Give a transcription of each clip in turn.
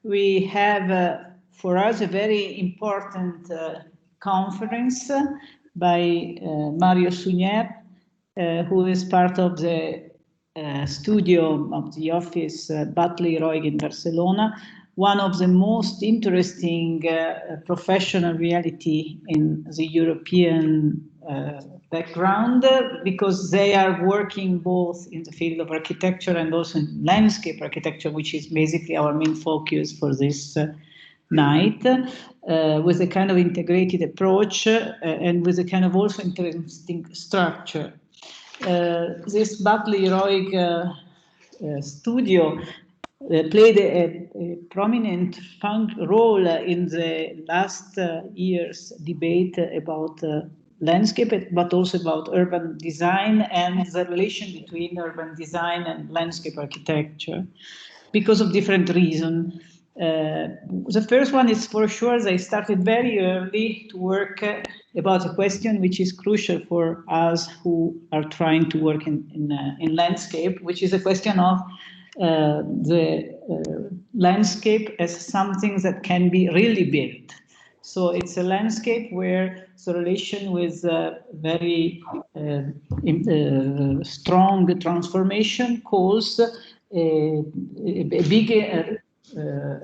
we have for us a very important conference by Mario Súner, who is part of the studio of the office BARCELONA in Barcelona, one of the most interesting professional reality in the European background, because they are working both in the field of architecture and also in landscape architecture, which is basically our main focus for this night, with a kind of integrated approach and with a kind of also interesting structure. This BARCELONA studio played a prominent role in the last year's debate about landscape, but also about urban design and the relation between urban design and landscape architecture, because of different reasons. The first one is, for sure, they started very early to work about a question which is crucial for us who are trying to work in landscape, which is a question of the landscape as something that can be really built. So it's a landscape where the relation with very strong transformation calls a big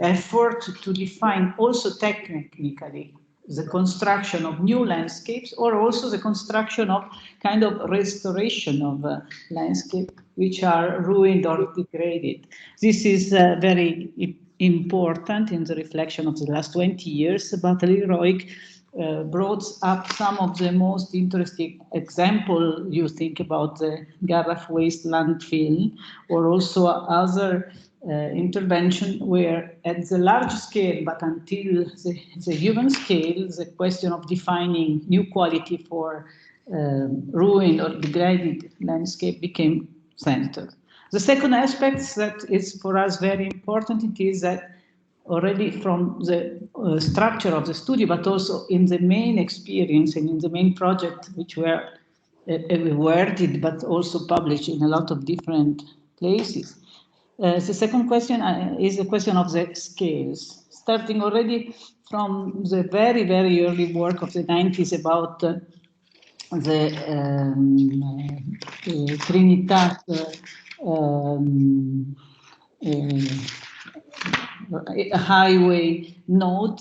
effort to define also technically the construction of new landscapes, or also the construction of kind of restoration of landscape which are ruined or degraded. This is very important in the reflection of the last 20 years. BARCELONA brought up some of the most interesting examples. You think about the Garraf waste landfill, or also other intervention where at the large scale, but until the human scale, the question of defining new quality for ruined or degraded landscape became centered. The second aspect that is for us very important, it is that already from the structure of the studio, but also in the main experience and in the main project, which were awarded but also published in a lot of different places. The second question is the question of the scales, starting already from the very, very early work of the 90s about the Trinitat highway node,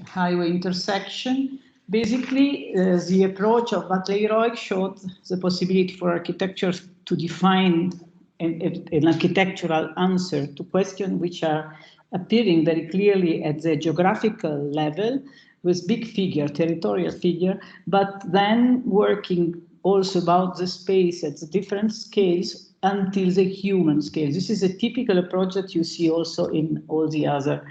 highway intersection. Basically, the approach of BARCELONA showed the possibility for architectures to define an architectural answer to questions which are appearing very clearly at the geographical level with big figure, territorial figure, but then working also about the space at the different scales until the human scale. This is a typical approach that you see also in all the other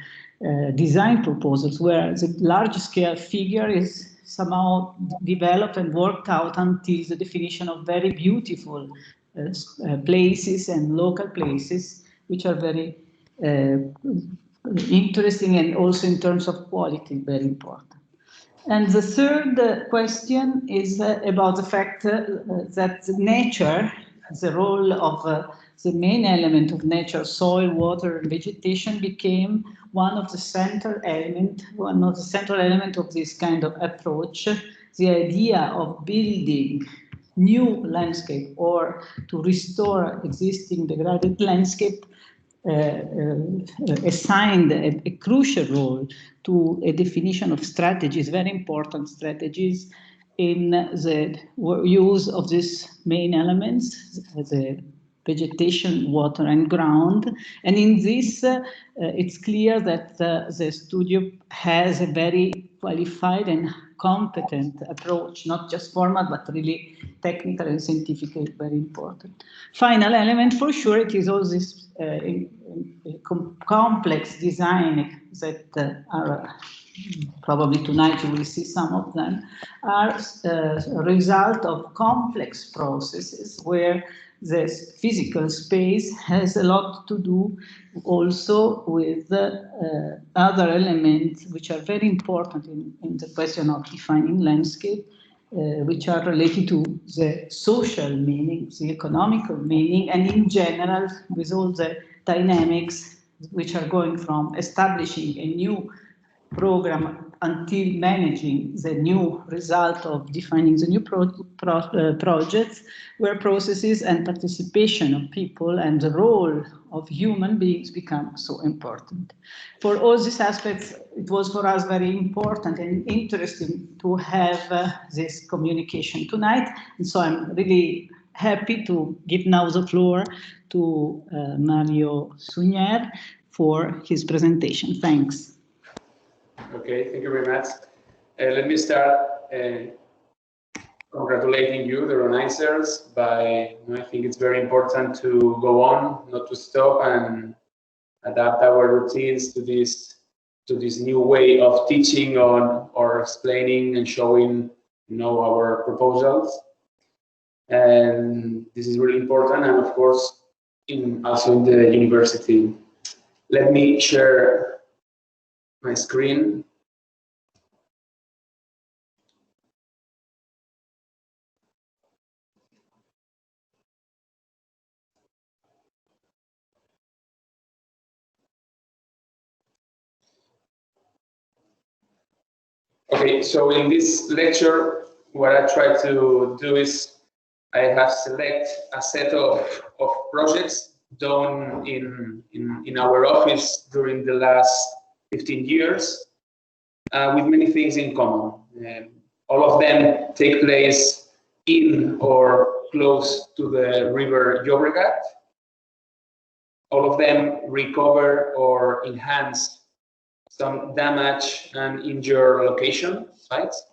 design proposals, where the large scale figure is somehow developed and worked out until the definition of very beautiful places and local places, which are very interesting and also in terms of quality, very important. And the third question is about the fact that nature, the role of the main element of nature, soil, water, and vegetation, became one of the central element of this kind of approach. The idea of building new landscape or to restore existing degraded landscape assigned a crucial role to a definition of strategies, very important strategies in the use of these main elements, the vegetation, water, and ground. And in this, it's clear that the studio has a very qualified and competent approach, not just formal, but really technical and scientific, very important. Final element, for sure, it is all this complex design that are probably tonight you will see some of them, are a result of complex processes where the physical space has a lot to do also with other elements which are very important in the question of defining landscape, which are related to the social meaning, the economical meaning, and in general with all the dynamics which are going from establishing a new program until managing the new result of defining the new projects, where processes and participation of people and the role of human beings become so important. For all these aspects, it was for us very important and interesting to have this communication tonight. And so I'm really happy to give now the floor to Mario Súner for his presentation. Thanks. Okay, thank you very much. Let me start congratulating you, the organizers, by, I think it's very important to go on, not to stop, and adapt our routines to this new way of teaching on or explaining and showing, our proposals. And this is really important, and of course, also in the university. Let me share my screen. Okay, so in this lecture, what I try to do is I have select a set of projects done in our office during the last 15 years, with many things in common. All of them take place in or close to the river Llobregat. All of them recover or enhance some damage and injured location sites.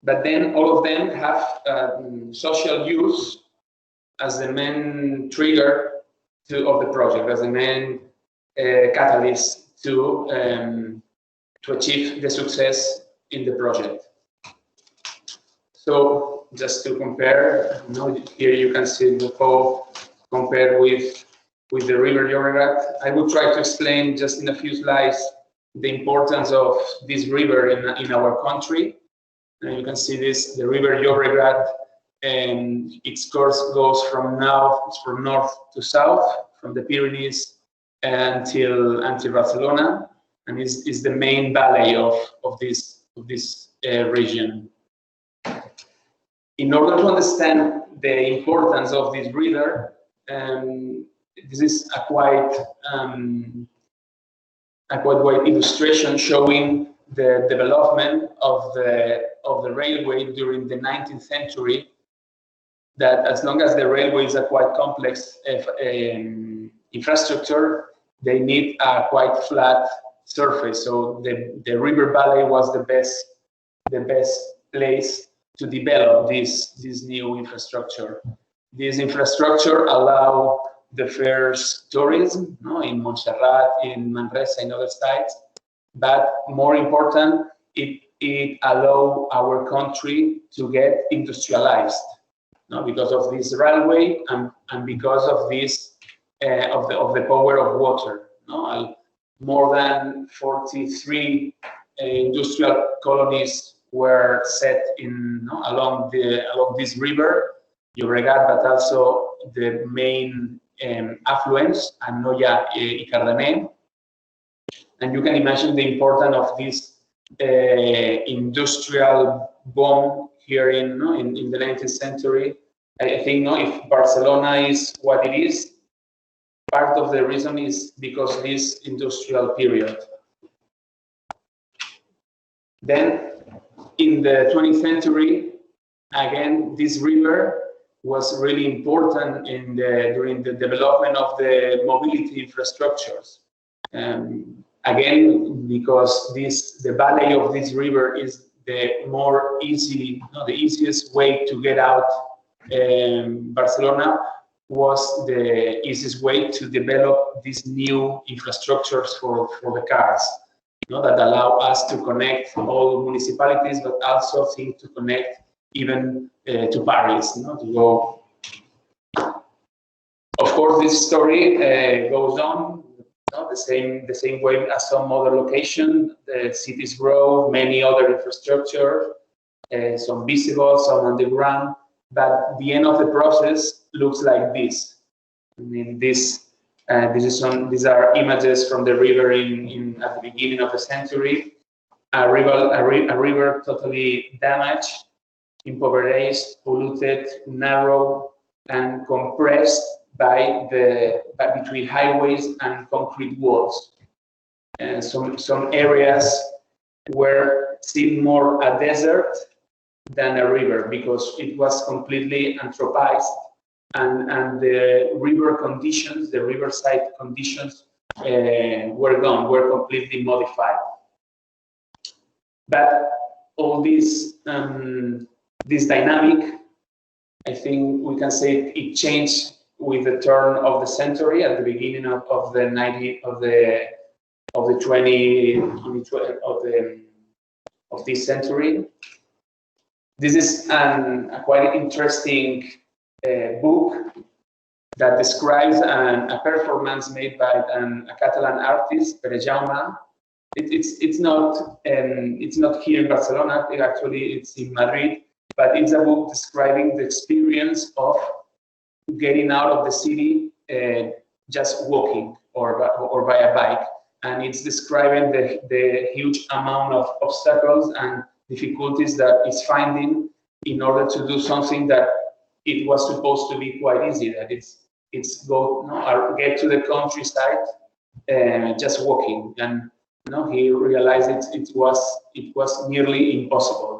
But then all of them have social use as the main trigger of the project, as the main catalyst to achieve the success in the project. So just to compare, here you can see the flow compared with the river Llobregat. I will try to explain just in a few slides the importance of this river in our country. And you can see this, the river Llobregat, and its course goes from north to south, from the Pyrenees until Barcelona, and is the main valley of this region. In order to understand the importance of this river, this is a quite wide illustration showing the development of the railway during the 19th century. That as long as the railway is a quite complex infrastructure, they need a quite flat surface. So the river valley was the best place to develop this new infrastructure. This infrastructure allowed the first tourism, in Montserrat, in Manresa, in other sites. But more important, it allowed our country to get industrialized, because of this railway and because of this of the power of water. More than 43 industrial colonies were set along this river, Llobregat, but also the main affluents, Anoia y Cardener. And you can imagine the importance of this industrial boom here in the 19th century. I think if Barcelona is what it is, part of the reason is because this industrial period. Then in the 20th century, again, this river was really important during the development of the mobility infrastructures. Again, because the valley of this river is the easiest way to get out. Barcelona was the easiest way to develop these new infrastructures for the cars, that allow us to connect all municipalities, but also think to connect even to Paris, to go. Of course, this story goes on. The same way as some other location, the cities grow, many other infrastructure, some visible, some underground, but the end of the process looks like this. I mean, this These are images from the river at the beginning of the century. A river totally damaged, impoverished, polluted, narrow, and compressed between highways and concrete walls. And some areas were seen more a desert than a river because it was completely anthropized, and the river conditions, the riverside conditions, were gone, were completely modified. But all this dynamic, I think we can say it changed with the turn of the century at the beginning of this century. This is a quite interesting book that describes a performance made by a Catalan artist, Pere Jaume. It's not here in Barcelona. Actually, it's in Madrid. But it's a book describing the experience of getting out of the city just walking or by a bike, and it's describing the huge amount of obstacles and difficulties that it's finding in order to do something that it was supposed to be quite easy. That it's go or get to the countryside just walking, and he realized it was nearly impossible.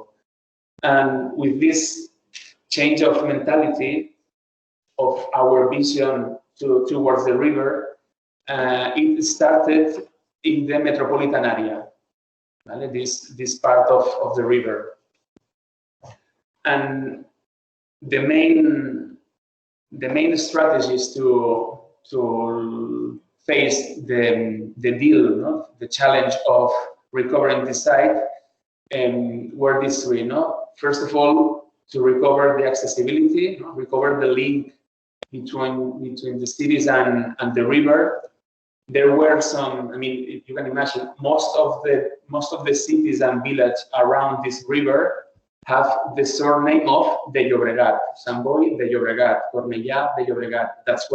And with this change of mentality of our vision towards the river, it started in the metropolitan area, this part of the river. And the main strategies to face the challenge of recovering the site were these three. First of all, to recover the accessibility, recover the link between the cities and the river. There were some, I mean, you can imagine, most of the cities and villages around this river have the surname of de Llobregat, Sant Boi de Llobregat, Cornellà de Llobregat. That's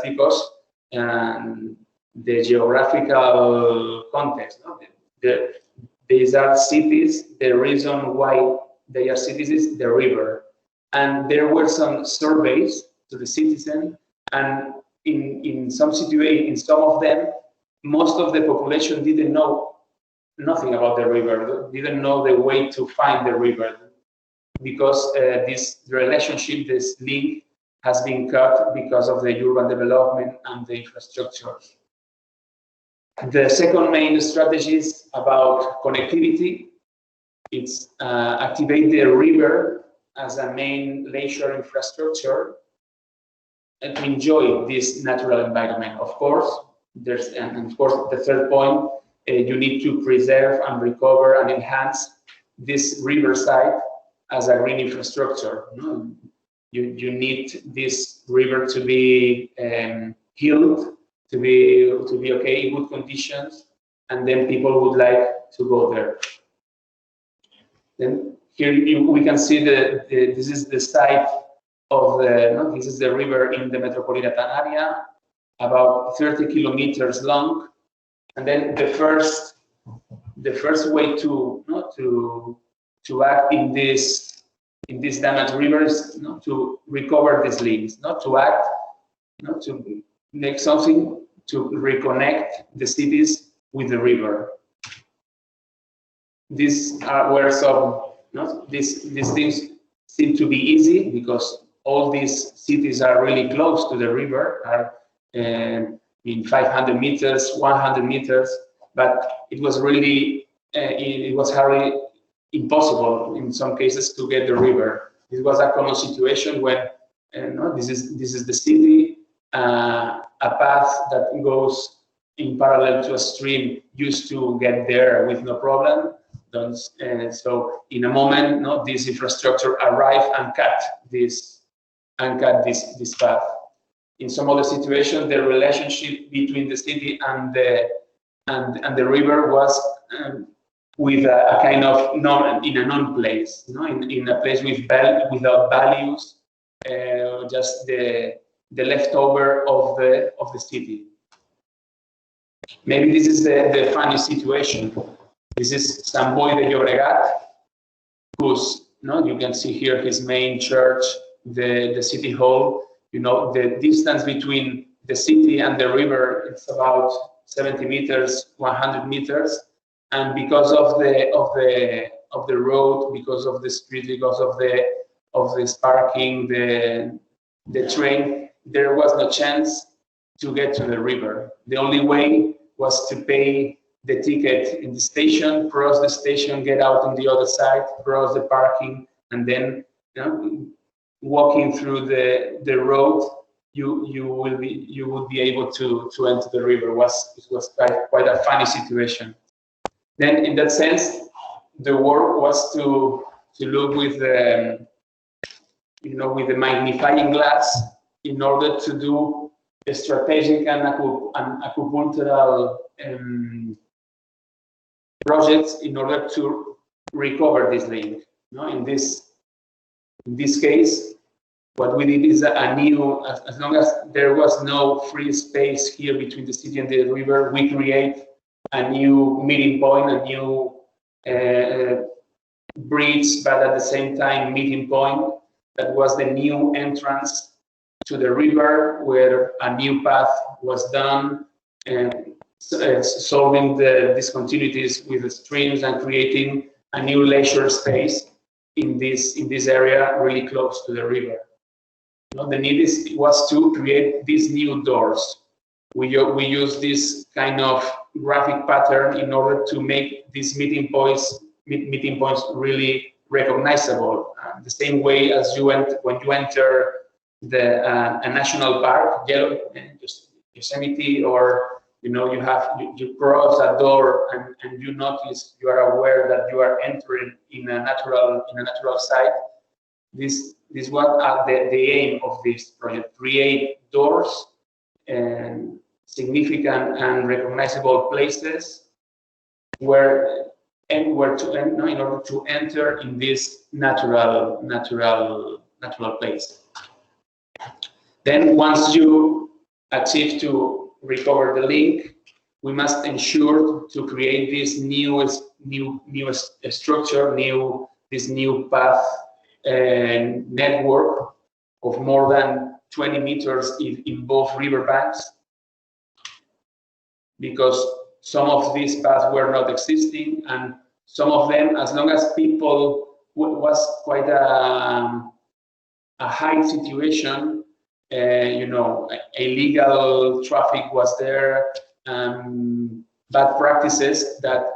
because the geographical context. These are cities. The reason why they are cities is the river. And there were some surveys to the citizen, and in some situations, in some of them, most of the population didn't know nothing about the river, didn't know the way to find the river, because this relationship, this link, has been cut because of the urban development and the infrastructure. The second main strategy is about connectivity. It's activate the river as a main leisure infrastructure and to enjoy this natural environment. Of course, and of course, the third point, you need to preserve and recover and enhance this riverside as a green infrastructure. You need this river to be healed, to be okay in good conditions, and then people would like to go there. Then here we can see this is the site of this is the river in the metropolitan area, about 30 kilometers long, and then the first way to act in this damaged river is to recover these links, to act, to make something to reconnect the cities with the river. These were some, these things seem to be easy because all these cities are really close to the river, are in 500 meters, 100 meters, but it was really, it was hardly impossible in some cases to get the river. This was a common situation when this is the city, a path that goes in parallel to a stream used to get there with no problem. So in a moment, this infrastructure arrived and cut this path. In some other situations, the relationship between the city and the river was with a kind of in a non-place, in a place without values, just the leftover of the city. Maybe this is the funny situation. This is Sant Boi de Llobregat, whose, you can see here his main church, the city hall. The distance between the city and the river, it's about 70 meters, 100 meters, and because of the road, because of the street, because of this parking, the train, there was no chance to get to the river. The only way was to pay the ticket in the station, cross the station, get out on the other side, cross the parking, and then walking through the road, you would be able to enter the river. It was quite a funny situation. Then, in that sense, the work was to look with the with the magnifying glass in order to do a strategic and acupunctural projects in order to recover this link. In this case, what we did is a new, as long as there was no free space here between the city and the river, we create a new meeting point, a new bridge, but at the same time meeting point. That was the new entrance to the river, where a new path was done, and solving the discontinuities with the streams and creating a new leisure space in this area really close to the river. The need was to create these new doors. We use this kind of graphic pattern in order to make these meeting points really recognizable. The same way as when you enter a national park, Yosemite, or you cross a door and you notice, you are aware that you are entering in a natural site. This was the aim of this project: create doors and significant and recognizable places in order to enter in this natural place. Then, once you achieve to recover the link, we must ensure to create this new structure, this new path and network of more than 20 meters in both river banks, because some of these paths were not existing, and some of them, as long as people was quite a high situation, illegal traffic was there, bad practices that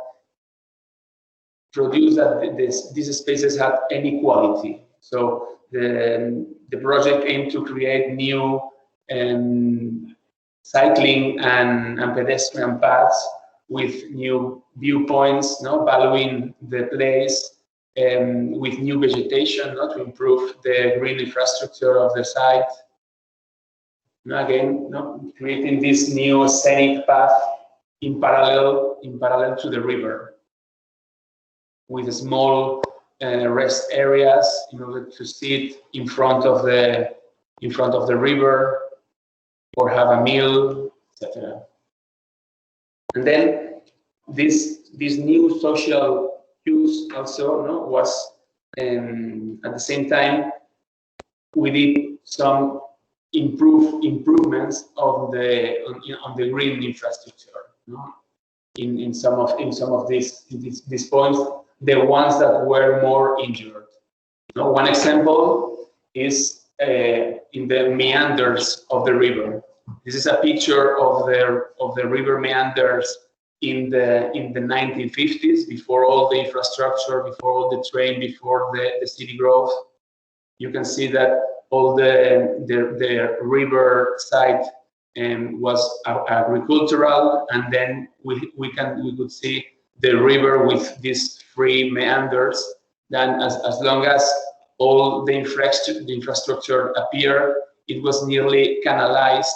produce that these spaces had inequality. So the project aimed to create new cycling and pedestrian paths with new viewpoints, valuing the place, with new vegetation, to improve the green infrastructure of the site. Again, creating this new scenic path in parallel to the river, with small rest areas in order to sit in front of the river or have a meal, etc. And then this new social use also was at the same time we did some improvements on the green infrastructure. In some of these points, the ones that were more injured. One example is in the meanders of the river. This is a picture of the river meanders in the 1950s, before all the infrastructure, before all the train, before the city growth. You can see that all the river side was agricultural, and then we could see the river with these free meanders. Then, as long as all the infrastructure appeared, it was nearly canalized,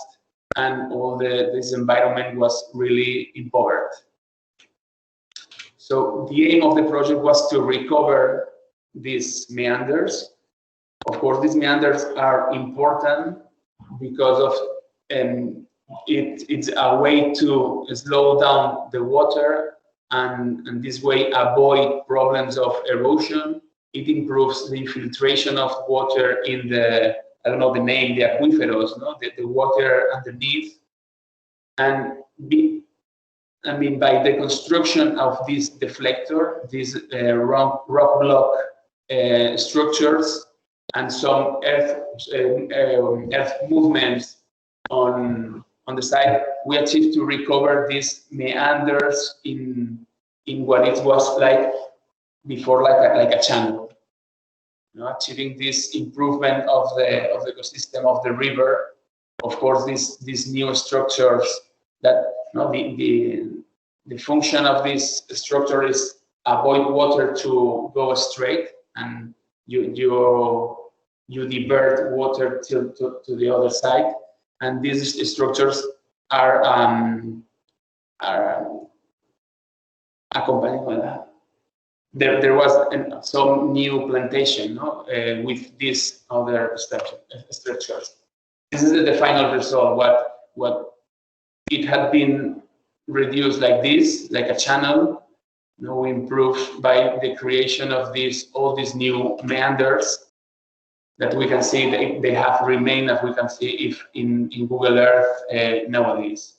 and all this environment was really impoverished. So the aim of the project was to recover these meanders. Of course, these meanders are important, because of it's a way to slow down the water and this way avoid problems of erosion. It improves the infiltration of water in the, I don't know the name, the aquiferos, no? The water underneath. And by the construction of this deflector, these rock block structures and some earth movements on the side, we achieved to recover these meanders in what it was like before, like a channel. You know, achieving this improvement of the ecosystem of the river. Of course, these new structures that, you know, the function of this structure is avoid water to go straight, and you divert water to the other side. And these structures are accompanied by that. There was some new plantation, no? With these other structures. This is the final result. What it had been reduced like this, like a channel. Now improved by the creation of all these new meanders that we can see they have remained, as we can see if in Google Earth nowadays.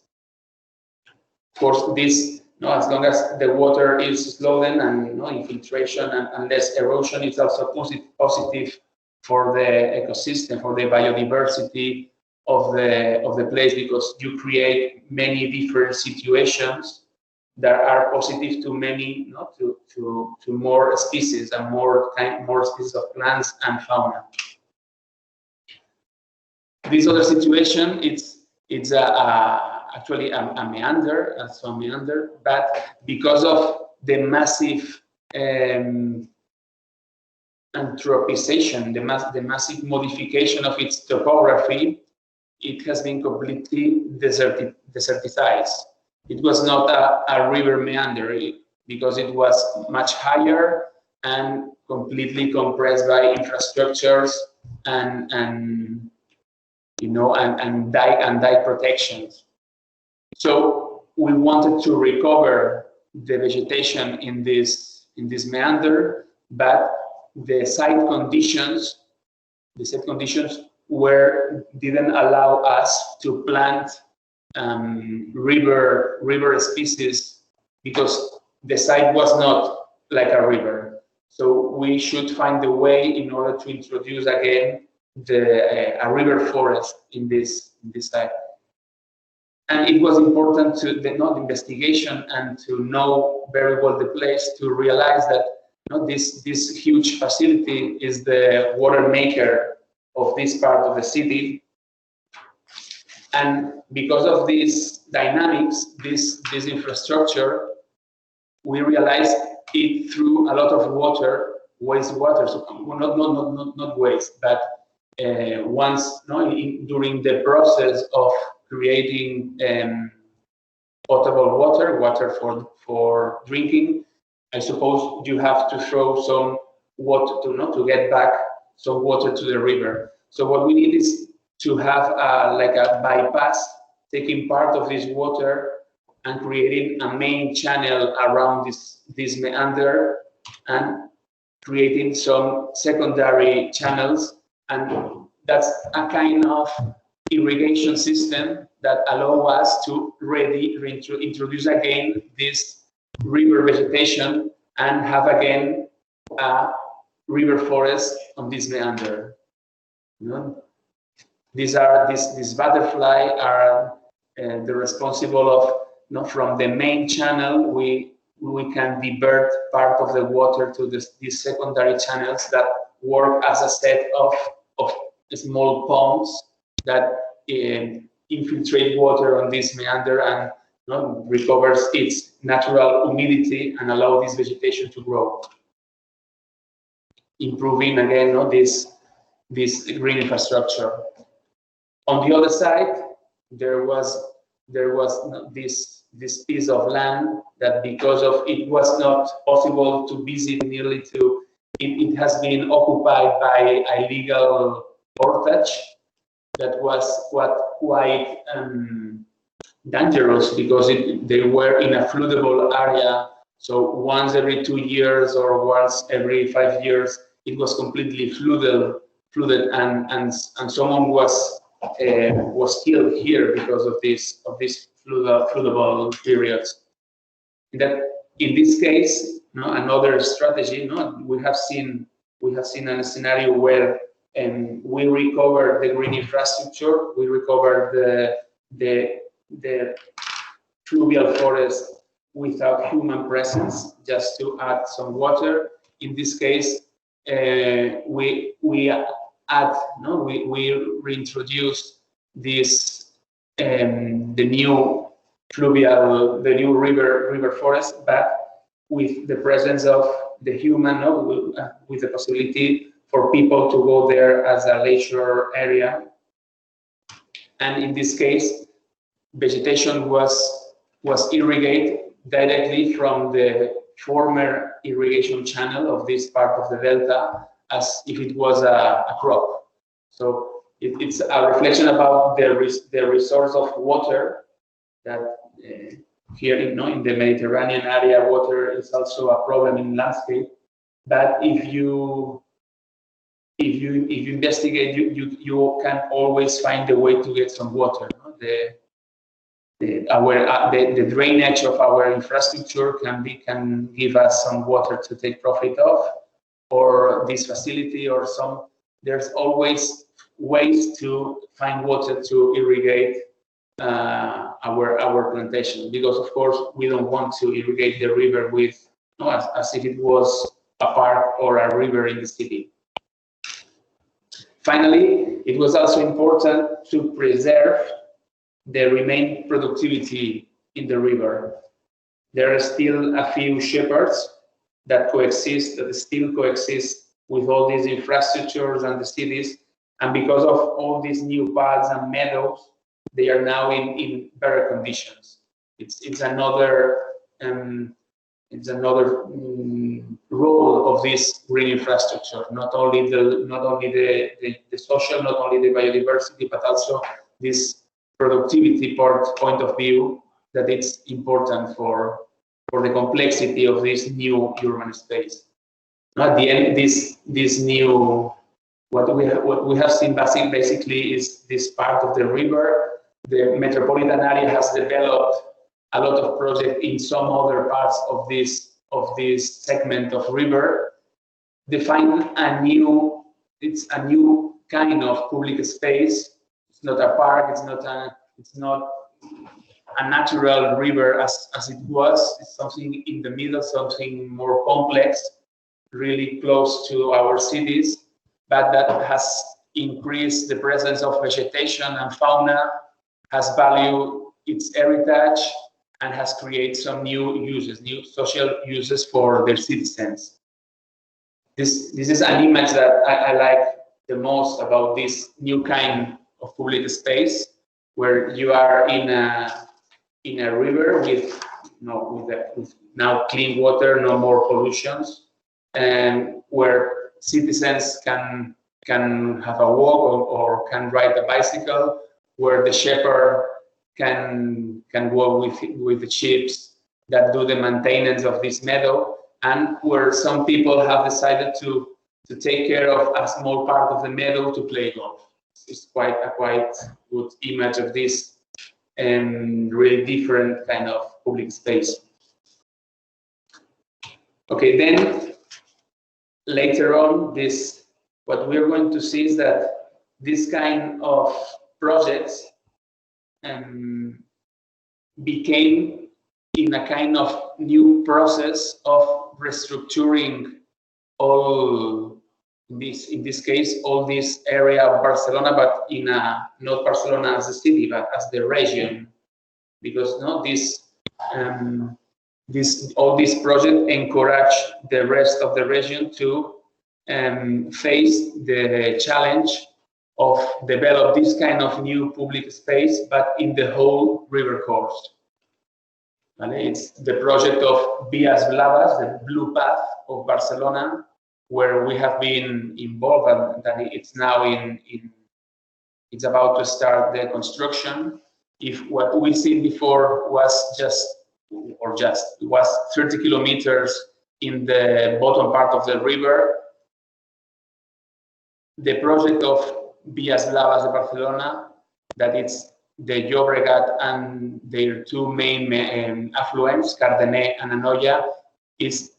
Of course, this, as long as the water is slowed and infiltration and less erosion, it's also positive for the ecosystem, for the biodiversity of the place, because you create many different situations that are positive to many, to more species and more species of plants and fauna. This other situation, it's actually a meander, but because of the massive anthropization, the massive modification of its topography, it has been completely desertized. It was not a river meander because it was much higher and completely compressed by infrastructures and dike protections. So we wanted to recover the vegetation in this meander, but the site conditions didn't allow us to plant river species, because the site was not like a river. So we should find a way in order to introduce again a river forest in this site. And it was important to the investigation and to know very well the place, to realize that this huge facility is the water maker of this part of the city. And because of these dynamics, this infrastructure, we realized it threw a lot of wastewater. So not waste, but once during the process of creating potable water for drinking, I suppose you have to throw some water to get back some water to the river. So what we need is to have like a bypass, taking part of this water and creating a main channel around this meander and creating some secondary channels. And that's a kind of irrigation system that allow us to reintroduce again this river vegetation and have again a river forest on this meander. This butterfly are the responsible of, from the main channel, we can divert part of the water to these secondary channels that work as a set of small ponds that infiltrate water on this meander and recovers its natural humidity and allow this vegetation to grow, improving again this green infrastructure. On the other side, there was this piece of land that, because of it was not possible to visit nearly to, it has been occupied by illegal portage. that was quite dangerous because they were in a floodable area. So once every 2 years or once every 5 years, it was completely flooded, and someone was killed here because of this floodable periods. In this case, another strategy. We have seen a scenario where we recover the green infrastructure, we recover the fluvial forest without human presence, just to add some water. In this case, we reintroduce this the new river forest, but with the presence of the human, with the possibility for people to go there as a leisure area. And in this case, vegetation was irrigated directly from the former irrigation channel of this part of the delta, as if it was a crop. So it's a reflection about the resource of water that here in the Mediterranean area, water is also a problem in landscape. But if you investigate, you can always find a way to get some water. The drainage of our infrastructure can give us some water to take profit of, or this facility, or there's always ways to find water to irrigate our plantation, because of course we don't want to irrigate the river with as if it was a park or a river in the city. Finally, it was also important to preserve the remaining productivity in the river. There are still a few shepherds that still coexist with all these infrastructures and the cities, and because of all these new paths and meadows, they are now in better conditions. It's another role of this green infrastructure. Not only the social, not only the biodiversity, but also this productivity point of view, that it's important for the complexity of this new urban space. At the end, this new what we have seen basically is this part of the river. The metropolitan area has developed a lot of projects in some other parts of this segment of river. Define a new kind of public space. It's not a park. It's not a natural river as it was. It's something in the middle, something more complex, really close to our cities, but that has increased the presence of vegetation and fauna, has valued its heritage, and has created some new social uses for their citizens. This is an image that I like the most about this new kind of public space, where you are in a river with now clean water, no more pollutions, and where citizens can have a walk or can ride a bicycle, where the shepherd can walk with the sheep that do the maintenance of this meadow, and where some people have decided to take care of a small part of the meadow to play golf. It's quite good image of this really different kind of public space. Okay, then later on, what we're going to see is that this kind of projects became in a kind of new process of restructuring all this, in this case, all this area of Barcelona, but in not Barcelona as a city, but as the region, because all these projects encourage the rest of the region to face the challenge of develop this kind of new public space, but in the whole river course. And it's the project of Vías Blavas, the blue path of Barcelona, where we have been involved, and that it's now in it's about to start the construction. If what we seen before was was 30 kilometers in the bottom part of the river, the project of BLAVA de Barcelona, that it's the Llobregat and their two main affluents, Cardener and Anoia, is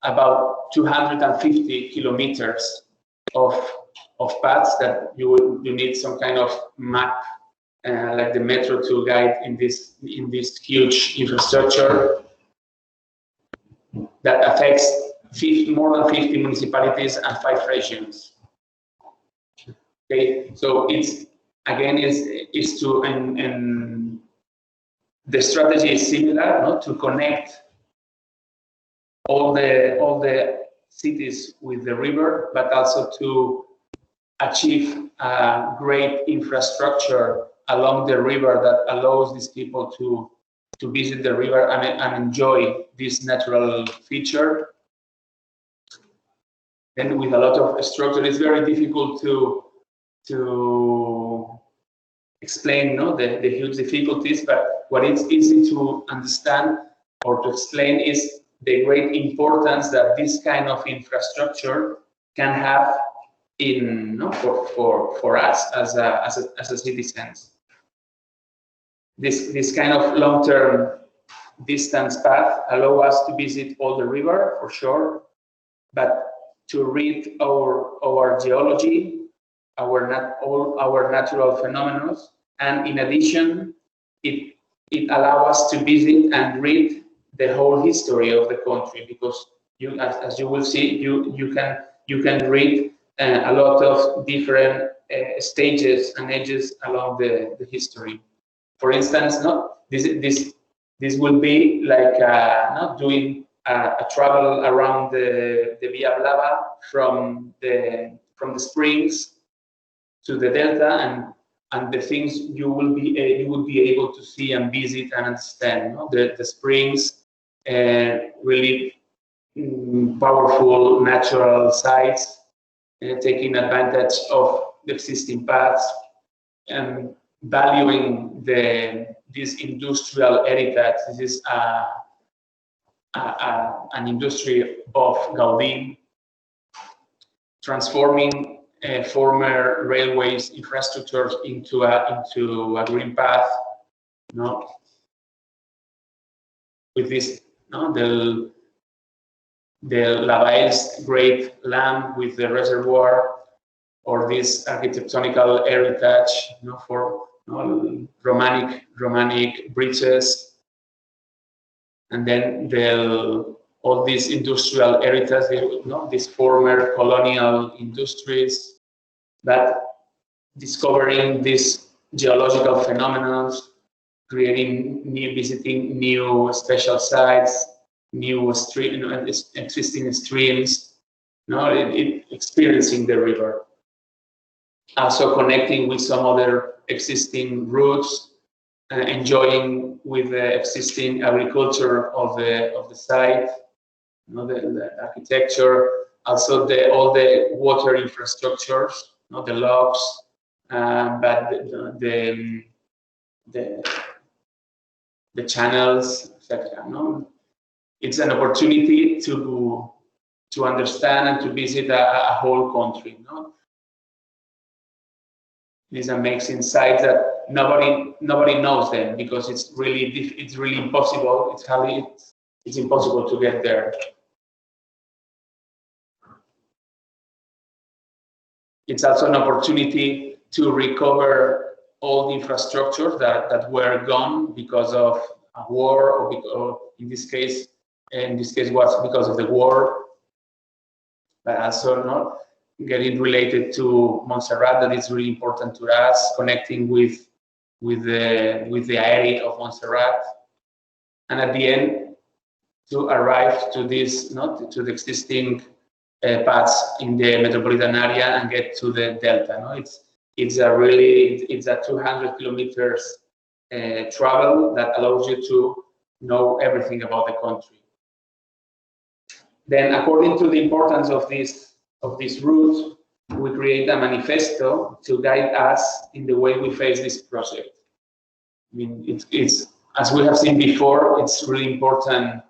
about 250 kilometers of paths that you need some kind of map like the metro to guide in this huge infrastructure that affects more than 50 municipalities and 5 regions. Okay, so it's again is to and the strategy is similar, no? To connect all the cities with the river, but also to achieve a great infrastructure along the river that allows these people to visit the river and enjoy this natural feature. And with a lot of structure, it's very difficult to explain, no, the huge difficulties, but what is easy to understand or to explain is the great importance that this kind of infrastructure can have in, no, for us as a citizens. This kind of long-term distance path allow us to visit all the river for sure, but to read our geology, all our natural phenomena, and in addition, it allows us to visit and read the whole history of the country, because you, as you will see, you can read a lot of different stages and ages along the history. For instance, no, this will be like not doing a travel around the Via Blava from the springs to the delta, and the things you would be able to see and visit and understand. No? The springs, really powerful natural sites, taking advantage of the existing paths and valuing this industrial heritage. This is an industry of Gaudí, transforming former railways infrastructures into a green path, you know, with this, you know, the Lavael's great lamp with the reservoir, or this architectonical heritage, you know, for, you know, Romanic bridges, and then all these industrial heritage, you know, these former colonial industries, that discovering these geological phenomena, visiting new special sites, new stream, you know, existing streams, you know, experiencing the river. Also connecting with some other existing routes, enjoying with the existing agriculture of the site, you know, the architecture, also all the water infrastructures, you know, the locks, but the channels, etc. No? It's an opportunity to understand and to visit a whole country. No? These amazing sites that nobody knows them, because it's really impossible. It's impossible to get there. It's also an opportunity to recover all the infrastructures that were gone because of a war, or in this case was because of the war, but also not getting related to Montserrat, that is really important to us, connecting with the area of Montserrat, and at the end to arrive to this, not to the existing paths in the metropolitan area and get to the delta. No, it's a 200 kilometers travel that allows you to know everything about the country. Then, according to the importance of this route, we create a manifesto to guide us in the way we face this project. I mean, it's as we have seen before, it's really important,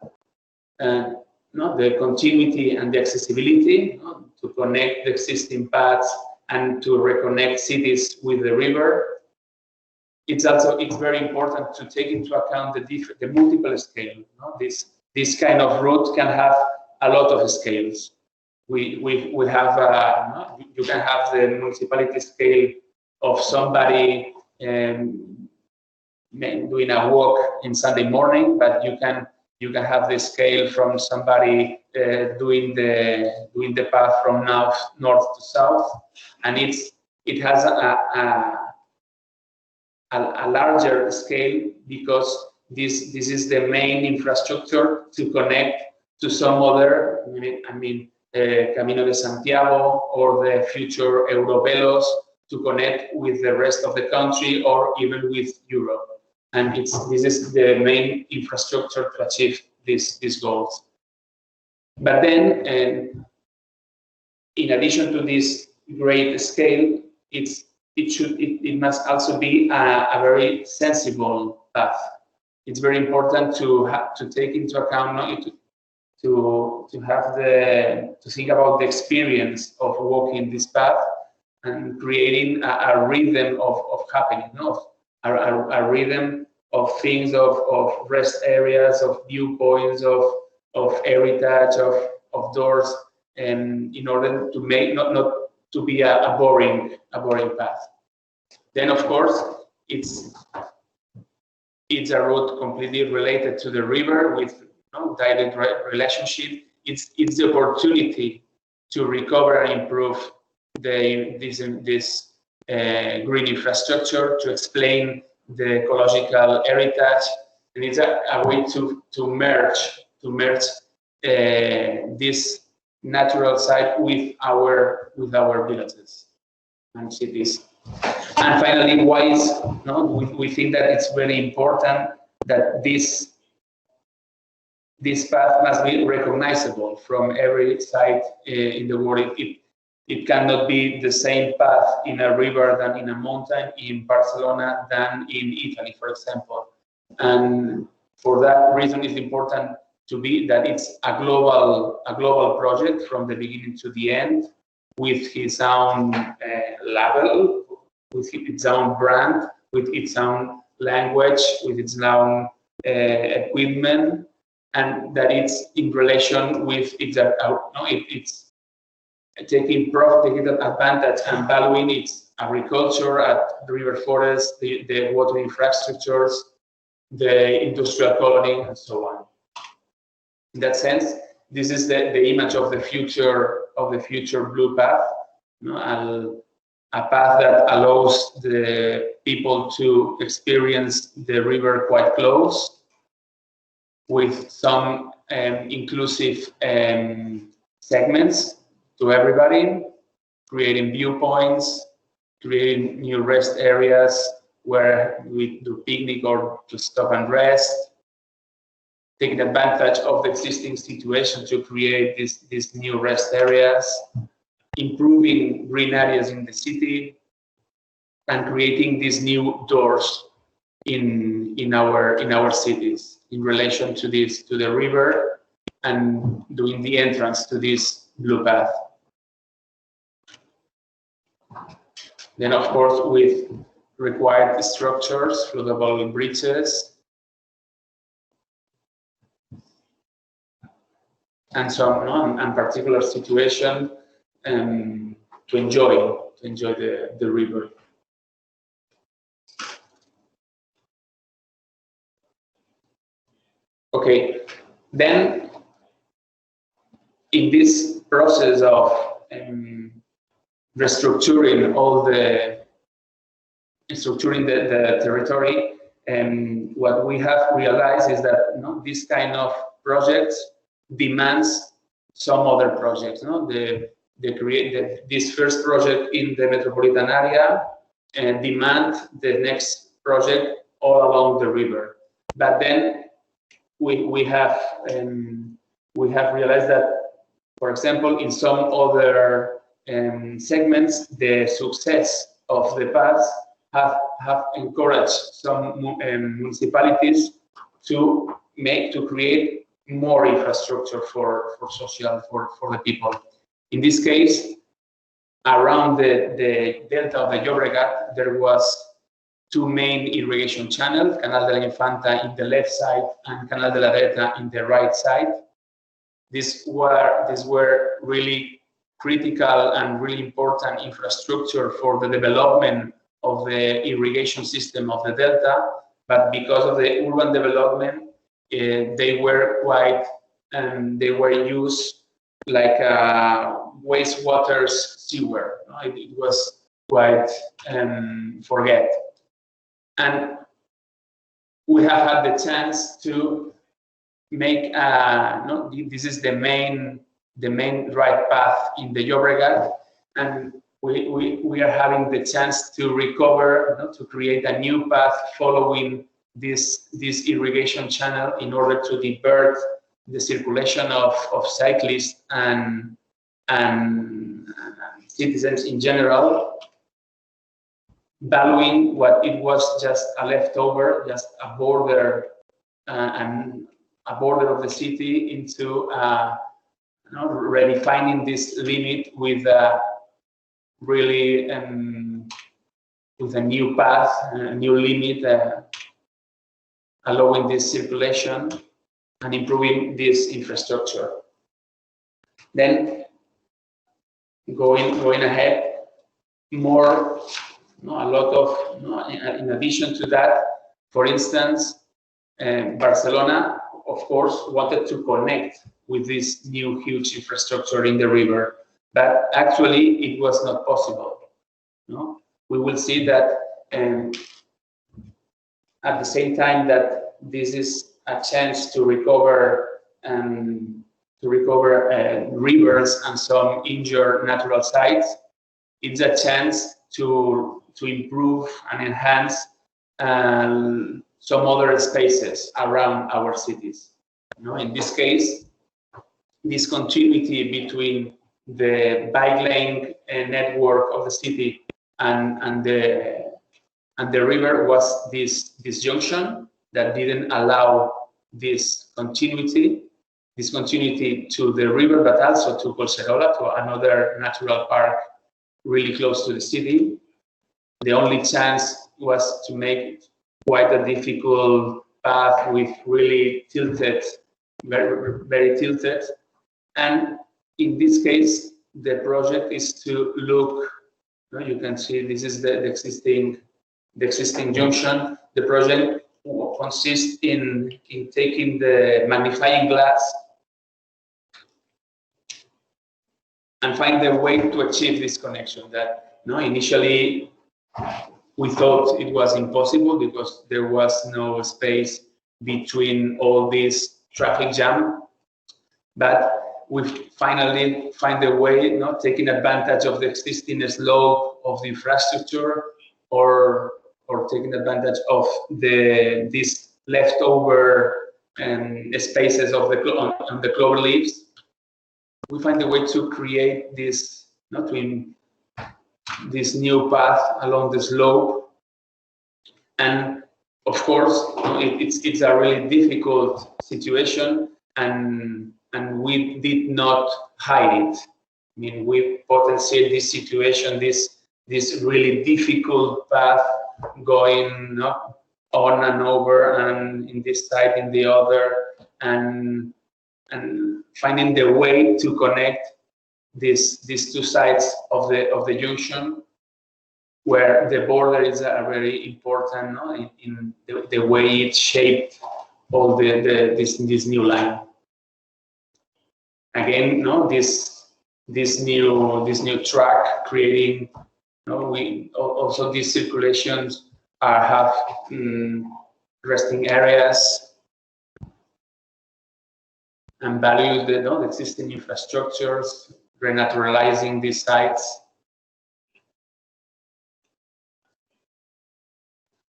the continuity and the accessibility, to connect the existing paths and to reconnect cities with the river. It's very important to take into account the multiple scale. This kind of route can have a lot of scales. We have you can have the municipality scale of somebody doing a walk in Sunday morning, but you can have the scale from somebody doing the path from north to south, and it has a larger scale because this is the main infrastructure to connect to some other, Camino de Santiago or the future Eurovelos, to connect with the rest of the country or even with Europe. And this is the main infrastructure to achieve these goals. But then, in addition to this great scale, it must also be a very sensible path. It's very important to take into account, to think about the experience of walking this path and creating a rhythm of happening, a rhythm of things, of rest areas, of viewpoints, of heritage, of doors, and in order to make not to be a boring path. Then, of course, it's a route completely related to the river with direct relationship. It's the opportunity to recover and improve this green infrastructure, to explain the ecological heritage, and it's a way to merge this natural site with our villages and cities. And finally, we think that it's very important that this path must be recognizable from every site in the world. It cannot be the same path in a river than in a mountain, in Barcelona than in Italy, for example. And for that reason, it's important to be that it's a global project from the beginning to the end, with its own label, with its own brand, with its own language, with its own equipment, and that it's in relation with it's taking advantage and valuing its agriculture, at river forests, the water infrastructures, the industrial colony, and so on. In that sense, this is the image of the future blue path, a path that allows the people to experience the river quite close, with some inclusive segments to everybody, creating viewpoints, creating new rest areas where we do picnic or to stop and rest, taking advantage of the existing situation to create these new rest areas, improving green areas in the city, and creating these new doors in our cities in relation to the river, and doing the entrance to this blue path. Then, of course, with required structures, floatable bridges, and some and particular situation to enjoy the river. Okay, then in this process of restructuring the territory, what we have realized is that this kind of projects demands some other projects. This first project in the metropolitan area demand the next project all along the river. But then we have realized that, for example, in some other segments, the success of the paths have encouraged some municipalities to create more infrastructure for the people. In this case, around the delta of the Llobregat, there was two main irrigation channels, Canal de la Infanta in the left side and Canal de la Dreta in the right side. These were really critical and really important infrastructure for the development of the irrigation system of the delta, but because of the urban development, they were used like a wastewater sewer. It was quite forget. And we have had the chance to make this is the main right path in the Llobregat, and we are having the chance to recover, to create a new path following this irrigation channel in order to divert the circulation of cyclists and citizens in general, valuing what it was just a leftover, just a border and a border of the city into redefining this limit with really with a new path, a new limit, allowing this circulation and improving this infrastructure. Then going ahead, more, a lot of, in addition to that, for instance, Barcelona, of course, wanted to connect with this new huge infrastructure in the river, but actually it was not possible. We will see that at the same time that this is a chance to recover rivers and some injured natural sites, it's a chance to improve and enhance some other spaces around our cities. In this case, this continuity between the bike lane network of the city and the river was this junction that didn't allow this continuity to the river, but also to Collserola, to another natural park really close to the city. The only chance was to make quite a difficult path with really tilted, very, very tilted. And in this case, the project is to look, you can see this is the existing junction. The project consists in taking the magnifying glass and find a way to achieve this connection that initially we thought it was impossible because there was no space between all this traffic jam. But we finally find a way, taking advantage of the existing slope of the infrastructure, or taking advantage of these leftover spaces of on the clover leaves. We find a way to create this, this new path along the slope. And of course, it's a really difficult situation, and we did not hide it. I mean, we potentiate this situation, this really difficult path going on and over, and in this side, in the other, and finding the way to connect these two sides of the junction, where the border is very important in the way it shaped all this new line. Again, this new track creating, we also these circulations have resting areas and value the existing infrastructures, renaturalizing these sites.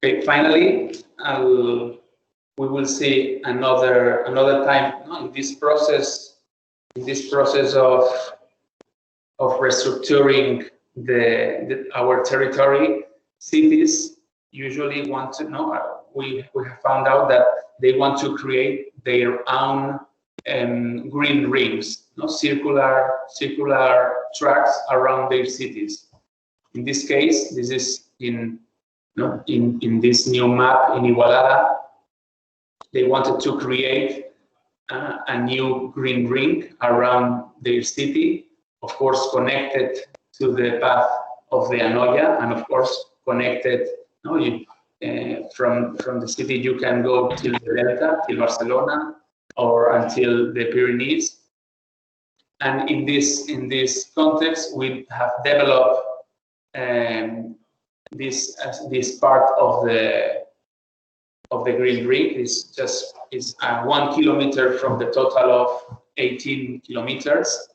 Okay, finally, we will see another time in this process of restructuring our territory, cities usually want to know. We have found out that they want to create their own green rings, circular tracks around their cities. In this case, this is in this new map in Igualada. They wanted to create a new green ring around their city, of course connected to the path of the Anoia, and of course connected. From the city you can go till the Delta, till Barcelona, or until the Pyrenees. And in this context, we have developed this part of the green ring. Is 1 kilometer from the total of 18 kilometers.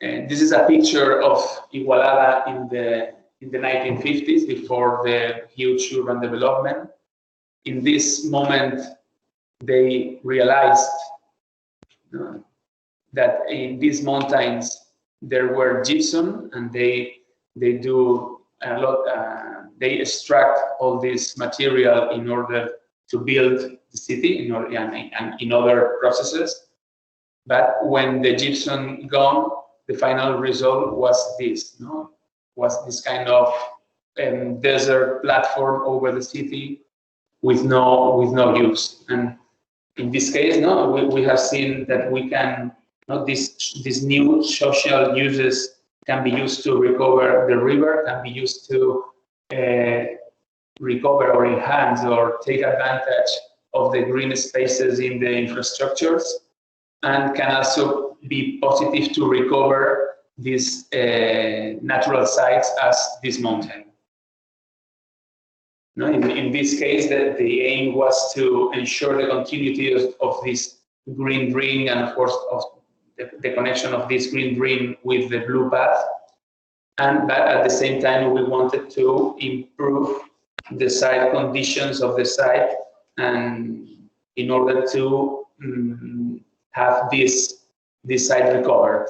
And this is a picture of Igualada in the 1950s, before the huge urban development. In this moment, they realized that in these mountains there were gypsum, and they do a lot. They extract all this material in order to build the city, and in other processes. But when the gypsum gone, the final result was this. Was this kind of desert platform over the city with no use. And in this case, we have seen that we can, these new social uses can be used to recover the river, can be used to recover or enhance or take advantage of the green spaces in the infrastructures, and can also be positive to recover these natural sites as this mountain. In this case, the aim was to ensure the continuity of this green ring, and of course of the connection of this green ring with the blue path. But at the same time, we wanted to improve the site conditions of the site, and in order to have this site recovered.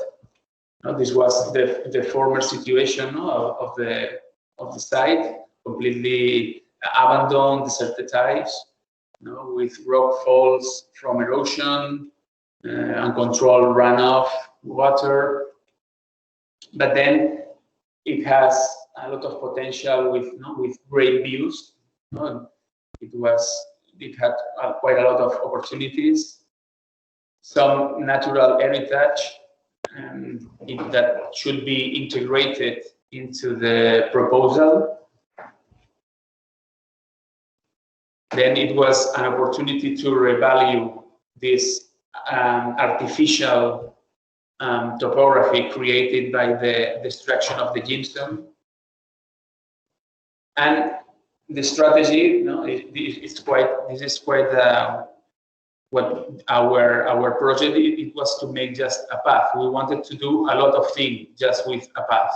This was the former situation of the site, completely abandoned, desertized, with rock falls from erosion, uncontrolled runoff water. But then it has a lot of potential with great views. It had quite a lot of opportunities, some natural heritage, that should be integrated into the proposal. Then it was an opportunity to revalue this artificial topography created by the destruction of the gypsum. And the strategy, this is quite what our project, it was to make just a path. We wanted to do a lot of things just with a path,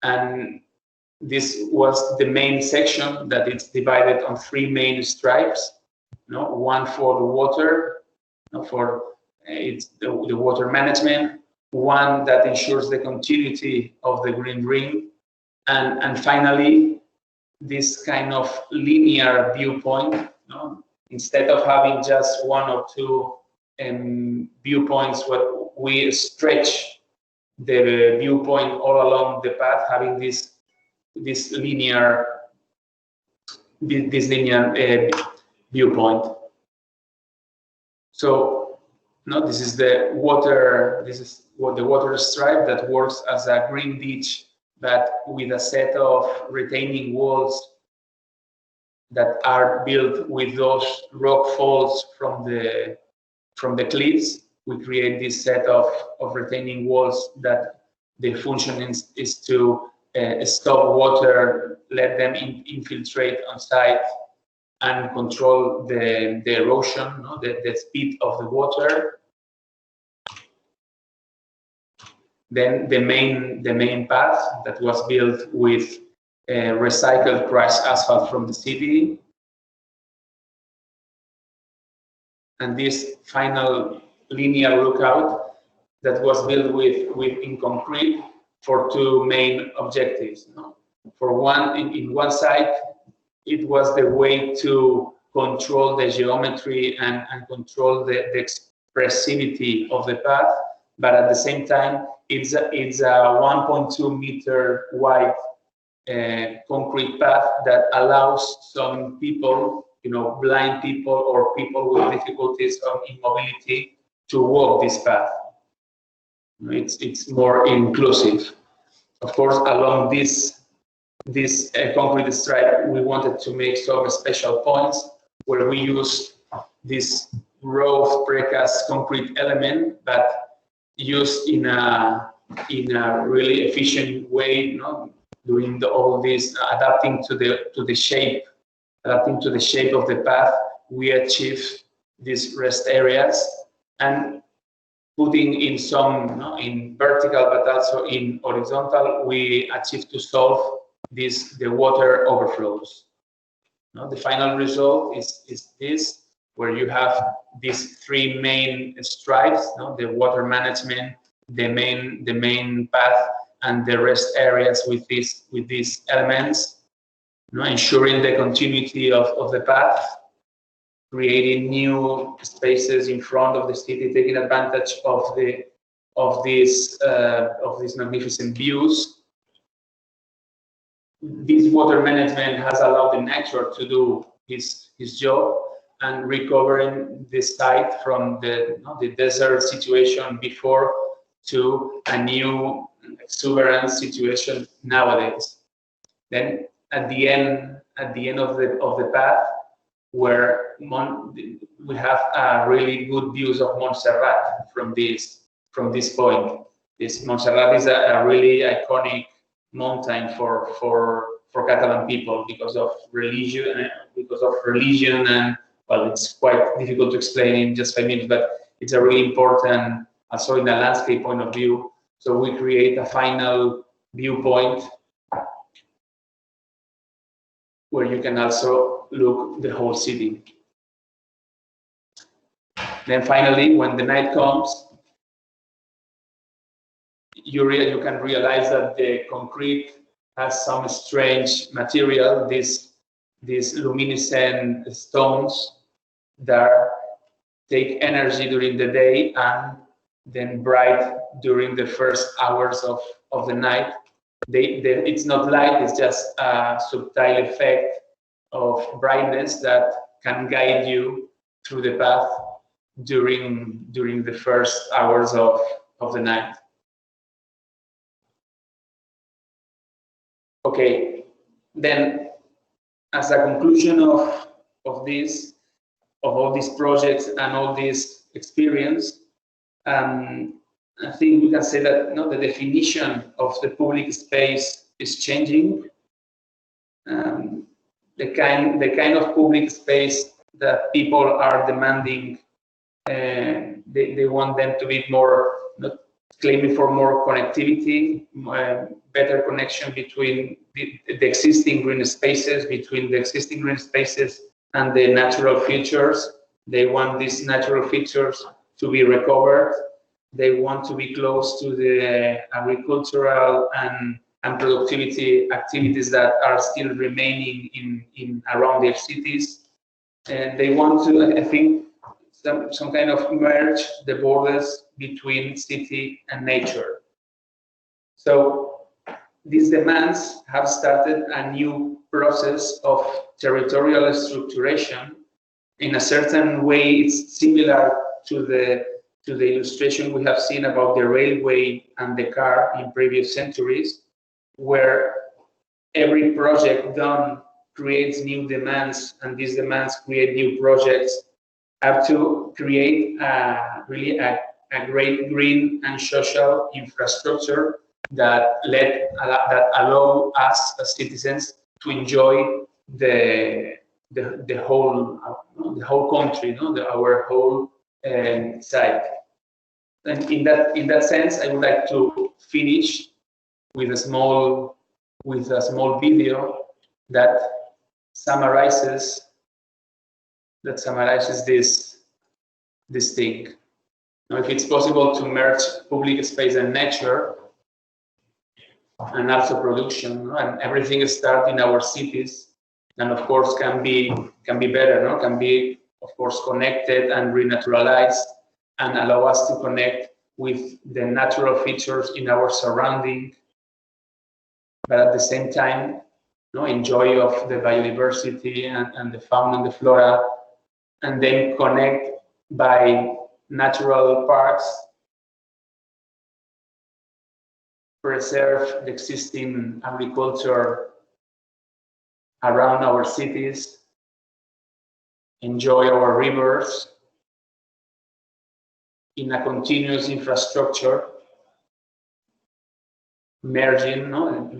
and this was the main section that it's divided on 3 main stripes, one for the water, for it's the water management, one that ensures the continuity of the green ring, and finally this kind of linear viewpoint. Instead of having just 1 or 2 viewpoints, what we stretch the viewpoint all along the path, having this linear viewpoint. So this is the water. This is what the water stripe that works as a green ditch, but with a set of retaining walls that are built with those rock falls from the cliffs. We create this set of retaining walls that the function is to stop water, let them infiltrate on site, and control the erosion, the speed of the water. Then the main path that was built with recycled crushed asphalt from the city, and this final linear lookout that was built in concrete for two main objectives. For one, in one side, it was the way to control the geometry and control the expressivity of the path, but at the same time, it's a 1.2 meter wide concrete path that allows some people, blind people or people with difficulties in mobility, to walk this path. It's more inclusive. Of course, along this concrete stripe, we wanted to make some special points where we used this row of precast concrete element, but used in a really efficient way, doing all this, adapting to the shape of the path. We achieve these rest areas and putting in some in vertical but also in horizontal, we achieve to solve the water overflows. The final result is this, where you have these three main stripes: the water management, the main path, and the rest areas with these elements, ensuring the continuity of the path, creating new spaces in front of the city, taking advantage of these magnificent views. This water management has allowed the nature to do his job and recovering the site from the desert situation before to a new exuberant situation nowadays. Then at the end of the path, where we have really good views of Montserrat from this point. This Montserrat is a really iconic mountain for Catalan people because of religion, and well, it's quite difficult to explain in just 5 minutes, but it's a really important, also in a landscape point of view. So we create a final viewpoint where you can also look the whole city. Then finally, when the night comes, you can realize that the concrete has some strange material, these luminescent stones that take energy during the day and then bright during the first hours of the night. It's not light, it's just a subtle effect of brightness that can guide you through the path during the first hours of the night. Okay, then as a conclusion of all these projects and all this experience, I think we can say that the definition of the public space is changing. The kind of public space that people are demanding, they want them to be more, claiming for more connectivity, better connection between the existing green spaces, and the natural features. They want these natural features to be recovered. They want to be close to the agricultural and productivity activities that are still remaining in around their cities. And they want to, I think, some kind of merge the borders between city and nature. So these demands have started a new process of territorial structuration. In a certain way, it's similar to the illustration we have seen about the railway and the car in previous centuries, where every project done creates new demands, and these demands create new projects, up to create really a great green and social infrastructure that allow us as citizens to enjoy the whole country, our whole site. And in that sense, I would like to finish with a small video that summarizes this thing. Now, if it's possible to merge public space and nature, and also production, no? And everything starts in our cities, and of course can be better, no? Can be of course connected and renaturalized, and allow us to connect with the natural features in our surrounding, but at the same time, no, enjoy of the biodiversity and the fauna and the flora, and then connect by natural parks, preserve the existing agriculture around our cities, enjoy our rivers in a continuous infrastructure, merging, no,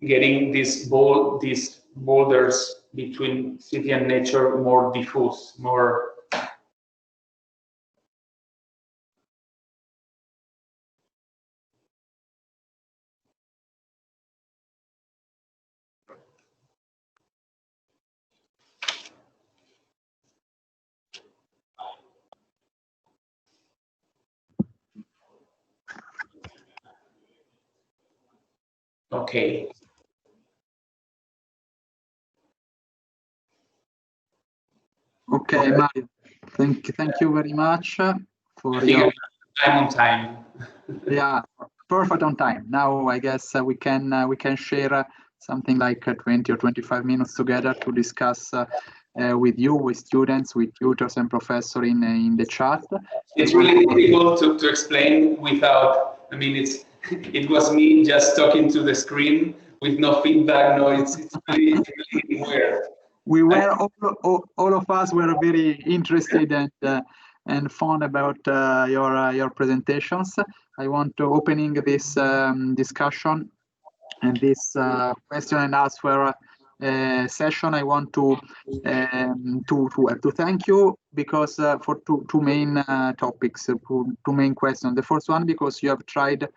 getting these borders between city and nature more diffuse, more okay. Okay, Mario. Thank you very much for your. I'm on time. Yeah, perfect on time. Now I guess we can share something like 20 or 25 minutes together to discuss with you, with students, with tutors and professors in the chat. It's really difficult to explain without. I mean, it was me just talking to the screen with no feedback. No, it's really weird. We were all of us were very interested and fond about your presentations. I want to opening this discussion and this question and answer session. I want to thank you because for two main topics, two main questions. The first one, because you have tried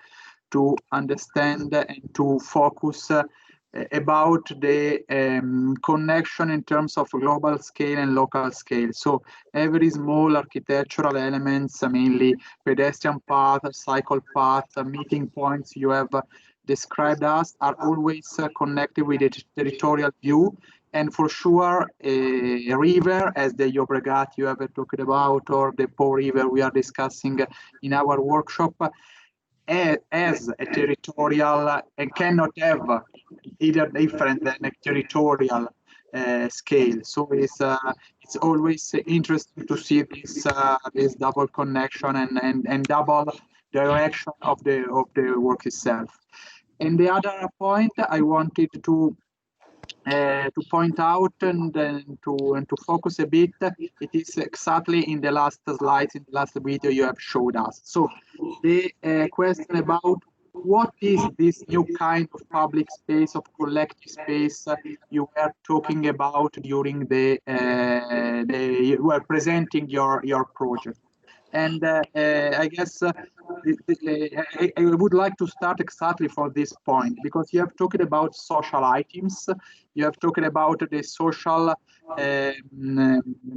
to understand and to focus about the connection in terms of global scale and local scale. So every small architectural elements, mainly pedestrian path, cycle path, meeting points you have described us, are always connected with the territorial view. And for sure, a river, as the Llobregat you have talked about, or the Po River we are discussing in our workshop, as a territorial and cannot have either different than a territorial scale. So it's always interesting to see this double connection and double direction of the work itself. And the other point I wanted to point out and to focus a bit, it is exactly in the last slides, in the last video you have showed us. So the question about what is this new kind of public space, of collective space you were talking about during you were presenting your project. And I guess I would like to start exactly for this point, because you have talked about social items, you have talked about the social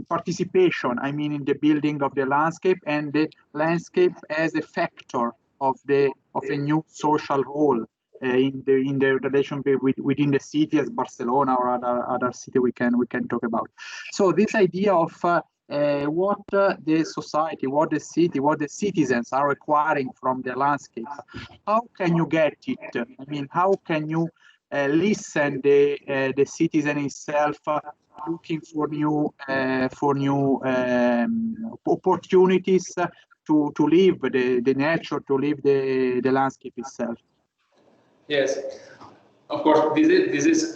participation, I mean, in the building of the landscape, and the landscape as a factor of a new social role in the relation within the city, as Barcelona or other city we can talk about. So this idea of what the society, what the city, what the citizens are requiring from the landscape. How can you get it? I mean, how can you listen the citizen itself looking for new opportunities to live the nature, to live the landscape itself? Yes, of course. This is.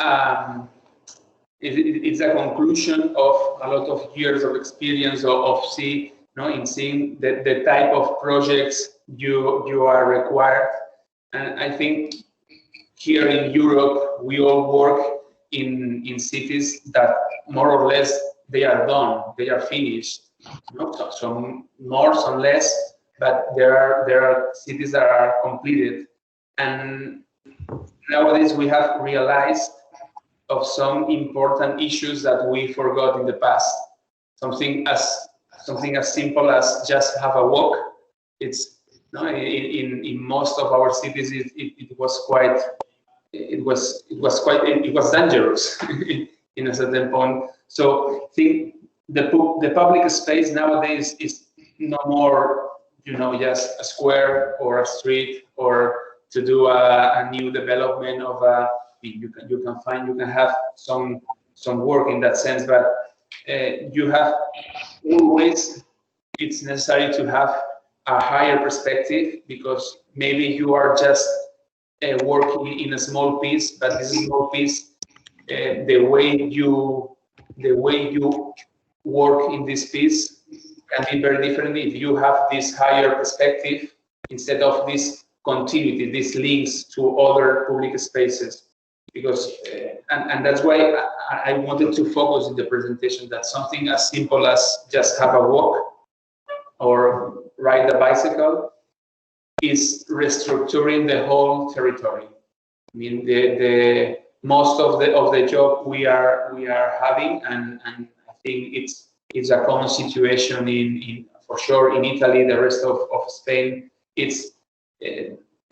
It's a conclusion of a lot of years of experience of in seeing the type of projects you are required. And I think here in Europe, we all work in cities that more or less they are done, they are finished. Some more, some less, but there are cities that are completed. And nowadays we have realized of some important issues that we forgot in the past. Something as something as simple as just have a walk. It's in most of our cities it was dangerous in a certain point. So I think the public space nowadays is no more, just a square or a street, or to do a new development of a. You can have some work in that sense, but you have always. It's necessary to have a higher perspective, because maybe you are just working in a small piece, but this small piece, the way you work in this piece can be very different if you have this higher perspective instead of this continuity, these links to other public spaces. Because and that's why I wanted to focus in the presentation that something as simple as just have a walk or ride a bicycle is restructuring the whole territory. I mean, the most of the job we are having, and I think it's a common situation in for sure in Italy, the rest of Spain. It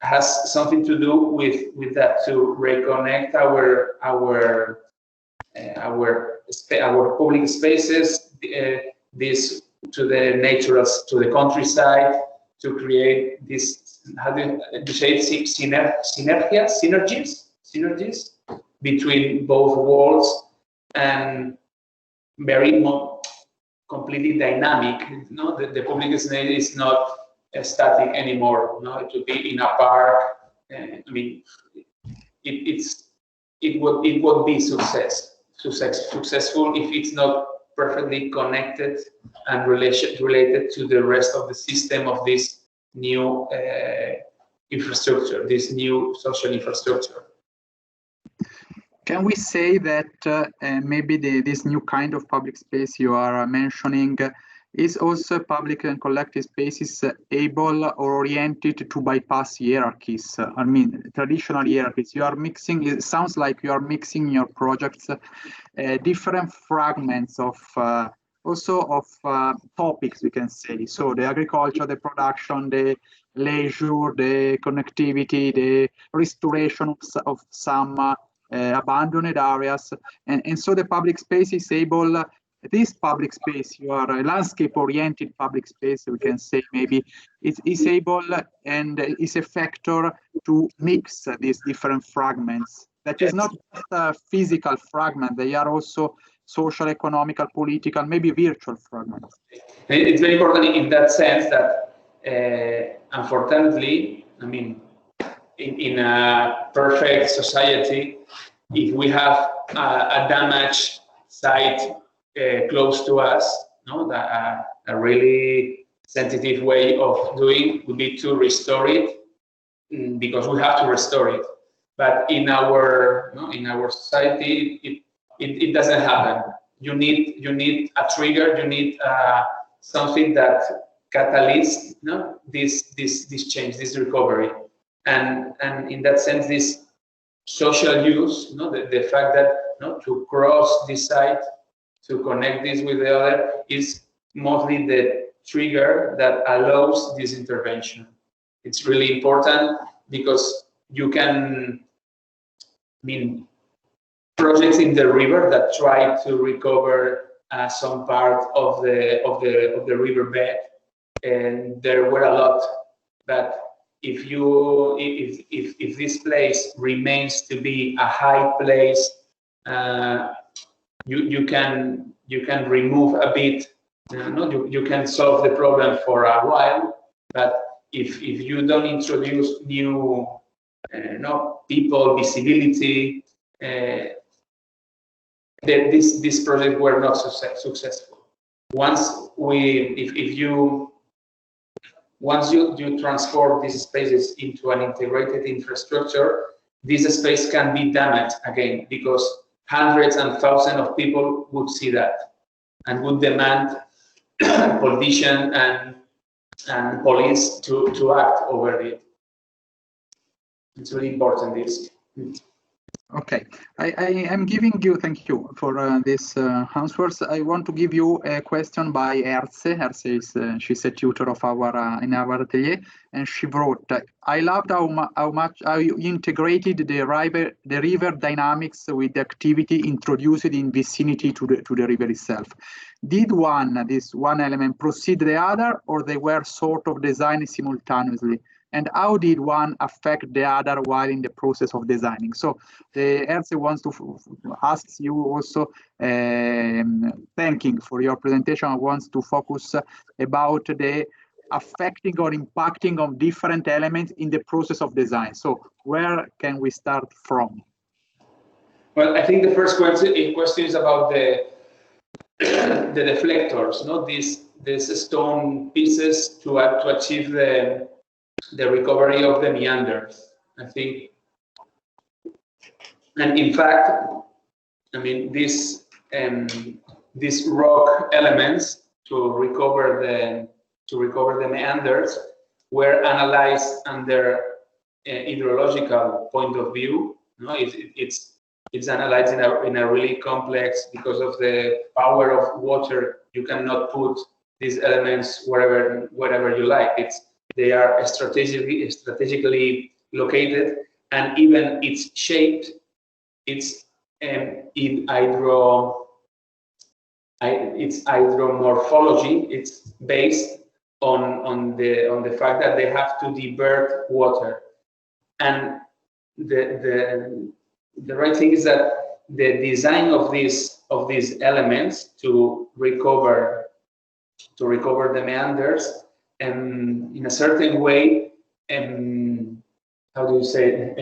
has something to do with that, to reconnect our public spaces, this to the natural, to the countryside, to create this, how do you say it, synergies between both worlds, and very completely dynamic. The public space is not static anymore. It would be in a park. I mean, it would be successful if it's not perfectly connected and related to the rest of the system of this new infrastructure, this new social infrastructure. Can we say that maybe this new kind of public space you are mentioning is also public and collective spaces able or oriented to bypass hierarchies? I mean, traditional hierarchies. You are mixing, it sounds like you are mixing your projects, different fragments of topics, we can say. So the agriculture, the production, the leisure, the connectivity, the restoration of some abandoned areas. And so the public space is able, this public space, you are a landscape-oriented public space, we can say maybe, is able and is a factor to mix these different fragments. That is not just a physical fragment, they are also social, economical, political, maybe virtual fragments. It's very important in that sense that, unfortunately, I mean, in a perfect society, if we have a damaged site close to us, a really sensitive way of doing would be to restore it, because we have to restore it. But in our society, it doesn't happen. You need a trigger. You need something that catalysts this change, this recovery, and in that sense, this social use, the fact that to cross this site, to connect this with the other, is mostly the trigger that allows this intervention. It's really important because you can, projects in the river that try to recover some part of the riverbed, and there were a lot. But if this place remains to be a high place, you can remove a bit. You can solve the problem for a while, but if you don't introduce new people, visibility, this project were not successful. Once you transform these spaces into an integrated infrastructure, this space can be damaged again, because hundreds and thousands of people would see that and would demand politicians and police to act over it. It's really important, this. Okay, I am giving you, thank you for these answers. I want to give you a question by Erce. Erce is, she's a tutor of our in our atelier, and she wrote, I loved how you integrated the river dynamics with the activity introduced in vicinity to the river itself. Did this one element precede the other, or they were sort of designed simultaneously? And how did one affect the other while in the process of designing? So the Erce wants to ask you also, thanking for your presentation, wants to focus about the affecting or impacting of different elements in the process of design. So where can we start from? Well, I think the first question is about the deflectors, no? These stone pieces to achieve the recovery of the meanders, I think. And in fact, I mean, these rock elements to recover the meanders were analyzed under hydrological point of view. No, it's analyzed in a really complex, because of the power of water. You cannot put these elements wherever you like. They are strategically located, and even it's shaped. It's hydromorphology. It's based on the fact that they have to divert water, and the right thing is that the design of these elements to recover the meanders, and in a certain way, how do you say,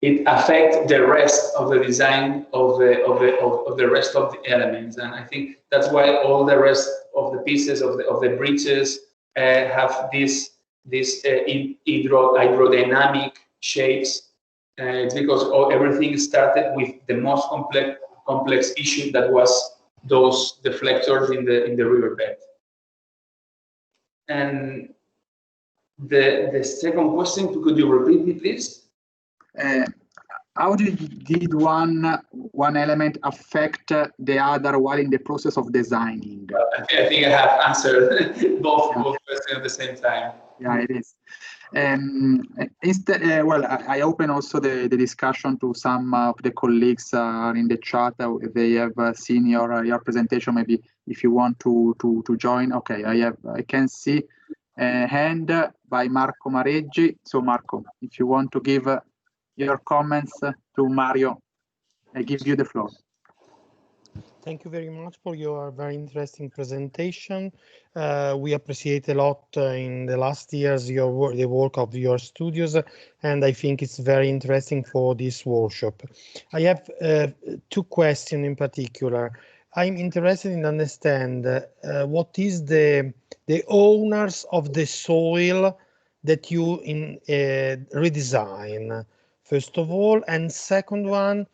it affects the rest of the design of the rest of the elements. And I think that's why all the rest of the pieces of the bridges have these hydrodynamic shapes. It's because everything started with the most complex issue, that was those deflectors in the riverbed. And the second question, could you repeat me, please? How did one element affect the other while in the process of designing? I think I have answered both questions at the same time. Yeah, it is. Instead, well, I open also the discussion to some of the colleagues in the chat. They have seen your presentation. Maybe if you want to join. Okay, I can see a hand by Marco Mareggi. So Marco, if you want to give your comments to Mario, I give you the floor. Thank you very much for your very interesting presentation. We appreciate a lot in the last years the work of your studios, and I think it's very interesting for this workshop. I have two questions in particular. I'm interested in understand what is the owners of the soil that you redesign, first of all, and second one,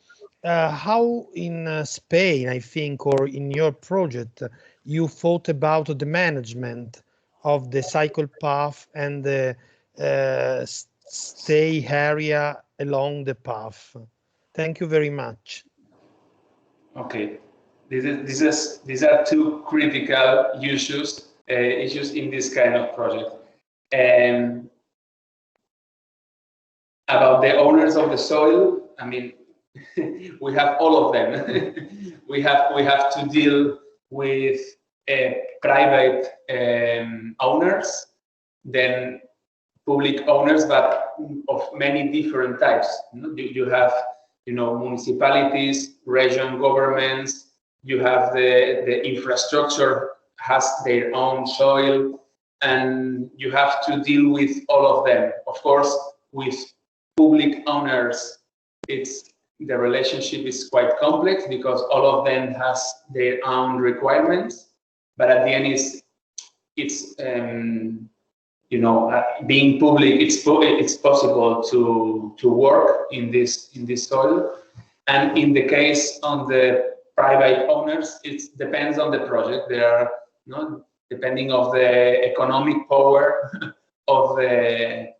how in Spain, I think, or in your project, you thought about the management of the cycle path and the stay area along the path. Thank you very much. Okay, these are two critical issues in this kind of project. About the owners of the soil, I mean, we have all of them. we have to deal with private owners, then public owners, but of many different types. You have, municipalities, region governments. You have the infrastructure has their own soil, and you have to deal with all of them. Of course, with public owners, the relationship is quite complex because all of them has their own requirements, but at the end it's being public, it's possible to work in this soil. And in the case of the private owners, it depends on the project. There are depending of the economic power of the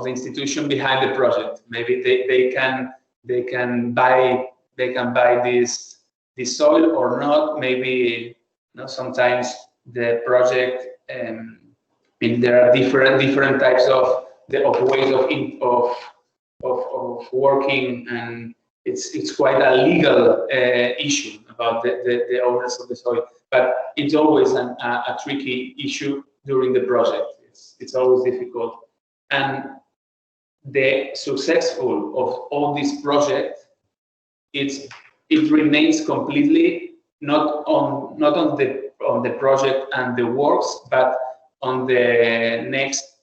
institution behind the project. Maybe they can they can buy this soil or not. Maybe sometimes the project, there are different types of ways of working, and it's quite a legal issue about the owners of the soil. But it's always a tricky issue during the project. It's always difficult, and the successful of all these projects, it remains completely not on the project and the works, but on the next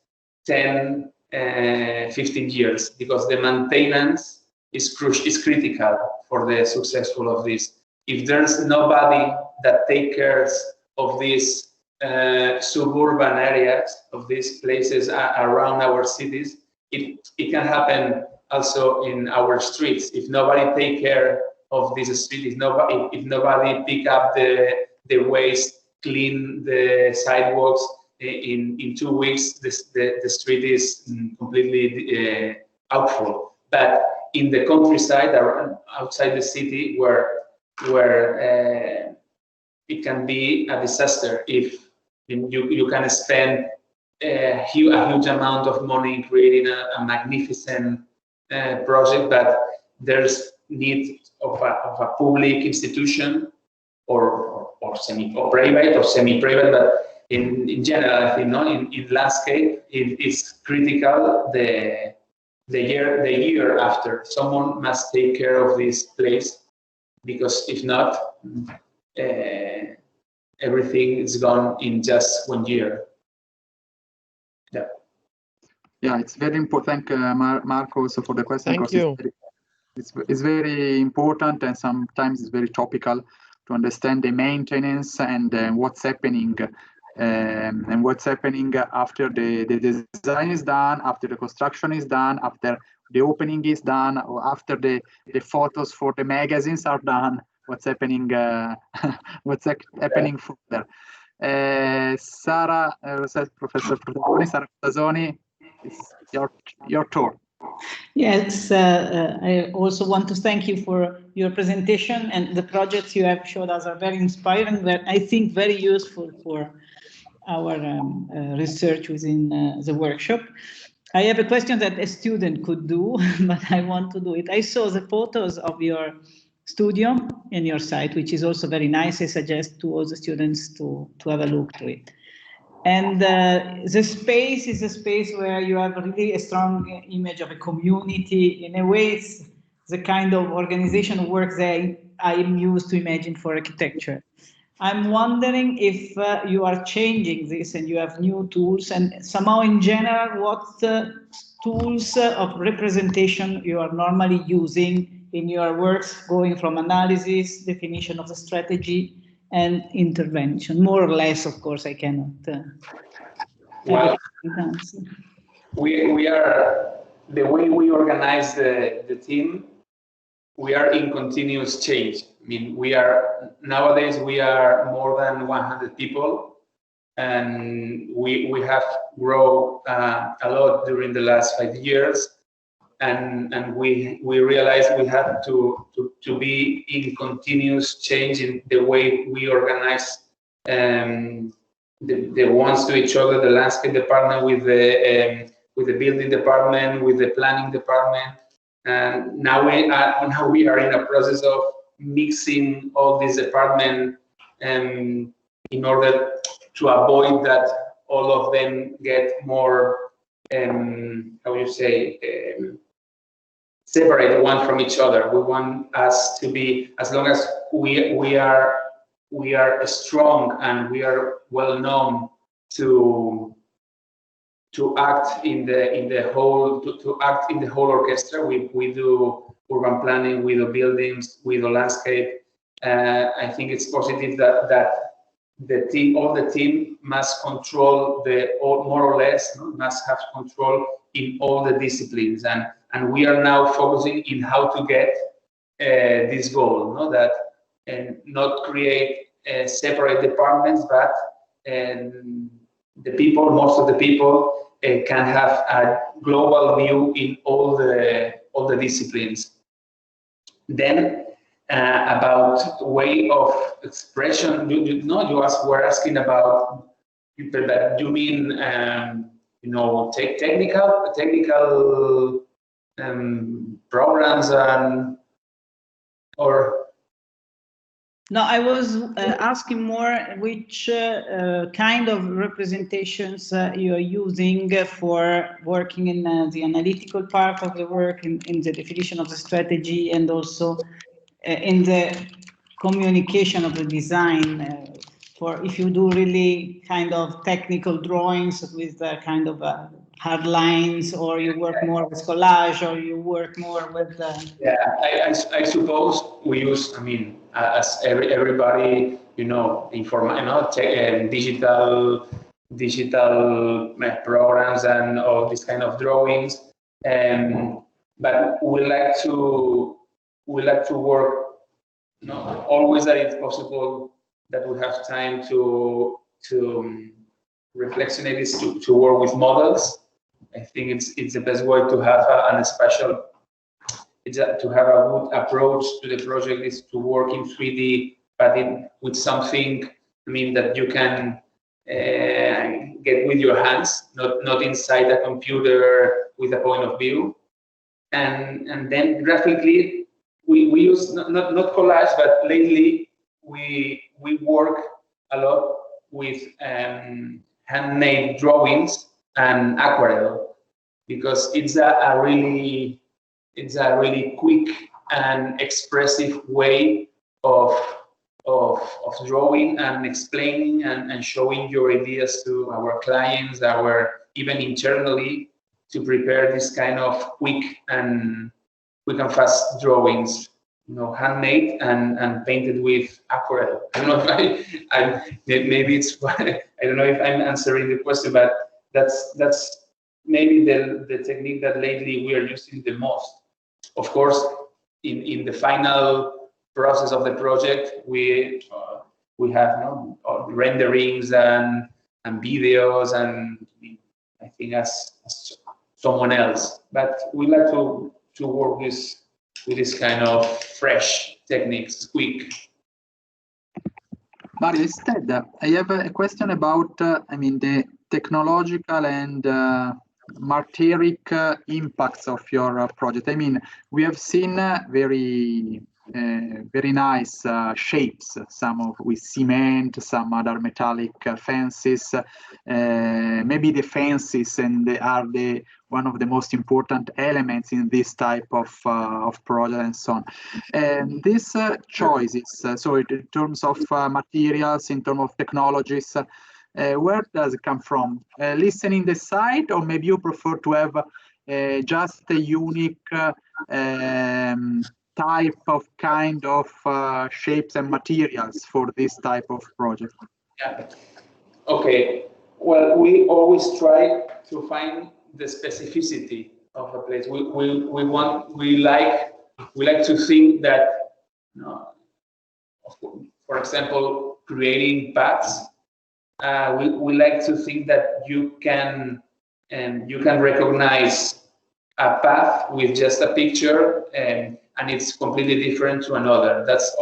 10, 15 years, because the maintenance is critical for the successful of this. If there's nobody that takes care of these suburban areas, of these places around our cities, it can happen also in our streets. If nobody take care of this street, if nobody pick up the waste, clean the sidewalks, in 2 weeks the street is completely outful. But in the countryside, outside the city, where it can be a disaster if you can spend a huge amount of money creating a magnificent project, but there's need of a public institution or semi-private, but in general, I think, in landscape, it's critical the year after. Someone must take care of this place, because if not, everything is gone in just 1 year. Yeah, it's very important. Thank Marco also for the question. Thank you. It's very important, and sometimes it's very topical to understand the maintenance and what's happening. And what's happening after the design is done, after the construction is done, after the opening is done, or after the photos for the magazines are done. What's happening? Happening further? Sara, Professor Sara Tazzoni, it's your turn. Yes, I also want to thank you for your presentation, and the projects you have showed us are very inspiring, but I think very useful for our research within the workshop. I have a question that a student could do, but I want to do it. I saw the photos of your studio in your site, which is also very nice. I suggest to all the students to have a look to it. And the space is a space where you have really a strong image of a community. In a way, it's the kind of organizational work that I'm used to imagine for architecture. I'm wondering if you are changing this and you have new tools, and somehow in general, what tools of representation you are normally using in your works, going from analysis, definition of the strategy, and intervention. More or less, of course, I cannot. Well, we are, the way we organize the team, we are in continuous change. I mean, nowadays we are more than 100 people, and we have grown a lot during the last 5 years, and we realized we had to be in continuous change in the way we organize the ones to each other, the landscape department with the building department, with the planning department. And now we are in a process of mixing all these departments in order to avoid that all of them get more, how would you say, separate one from each other. We want us to be, as long as we are strong and we are well known to act in the whole orchestra. We do urban planning, we do buildings, we do landscape. I think it's positive that all the team must control more or less, must have control in all the disciplines, and we are now focusing in how to get this goal, that not create separate departments, but most of the people can have a global view in all the disciplines. Then about way of expression, were asking about people that you mean, you know, technical programs or. No, I was asking more which kind of representations you are using for working in the analytical part of the work, in the definition of the strategy, and also in the communication of the design. For if you do really kind of technical drawings with kind of hard lines, or you work more with collage, or you work more with. Yeah, I suppose we use. I mean, as everybody, you know, digital programs and all these kind of drawings. But we like to work. No, always that it's possible that we have time to reflexionate this to work with models. I think it's the best way to have a special. To have a good approach to the project is to work in 3D, but with something. I mean that you can get with your hands, not inside a computer with a point of view, and then graphically we use not collage, but lately we work a lot with handmade drawings and aquarelle, because it's a really quick and expressive way of drawing and explaining and showing your ideas to our clients, even internally, to prepare this kind of quick and fast drawings, you know, handmade and painted with aquarelle. I don't know if maybe it's I don't know if I'm answering the question, but that's maybe the technique that lately we are using the most. Of course, in the final process of the project, we have renderings and videos, and I think as someone else, but we like to work with this kind of fresh techniques, quick. Mario, instead, I have a question about, I mean, the technological and martyric impacts of your project. I mean, we have seen very nice shapes, some with cement, some other metallic fences. Maybe the fences are one of the most important elements in this type of project and so on. And these choices, so in terms of materials, in terms of technologies, where does it come from? Listening the site, or maybe you prefer to have just a unique type of kind of shapes and materials for this type of project? Yeah. Okay. Well, we always try to find the specificity of a place. We like to think that, you know, for example, creating paths. We like to think that you can recognize a path with just a picture, and it's completely different to another. That's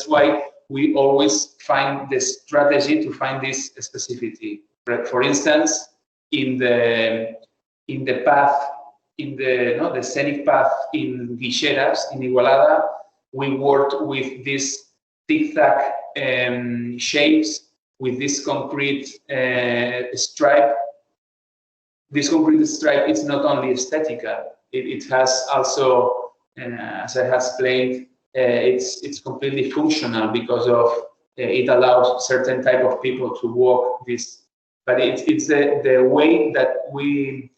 why we always find the strategy to find this specificity. For instance, in the path, the scenic path in Guixeras, in Igualada, we worked with these zigzag shapes with this concrete stripe. This concrete stripe is not only aesthetical; it has also, as I have explained, it's completely functional because of it allows certain type of people to walk this. But it's the way that we,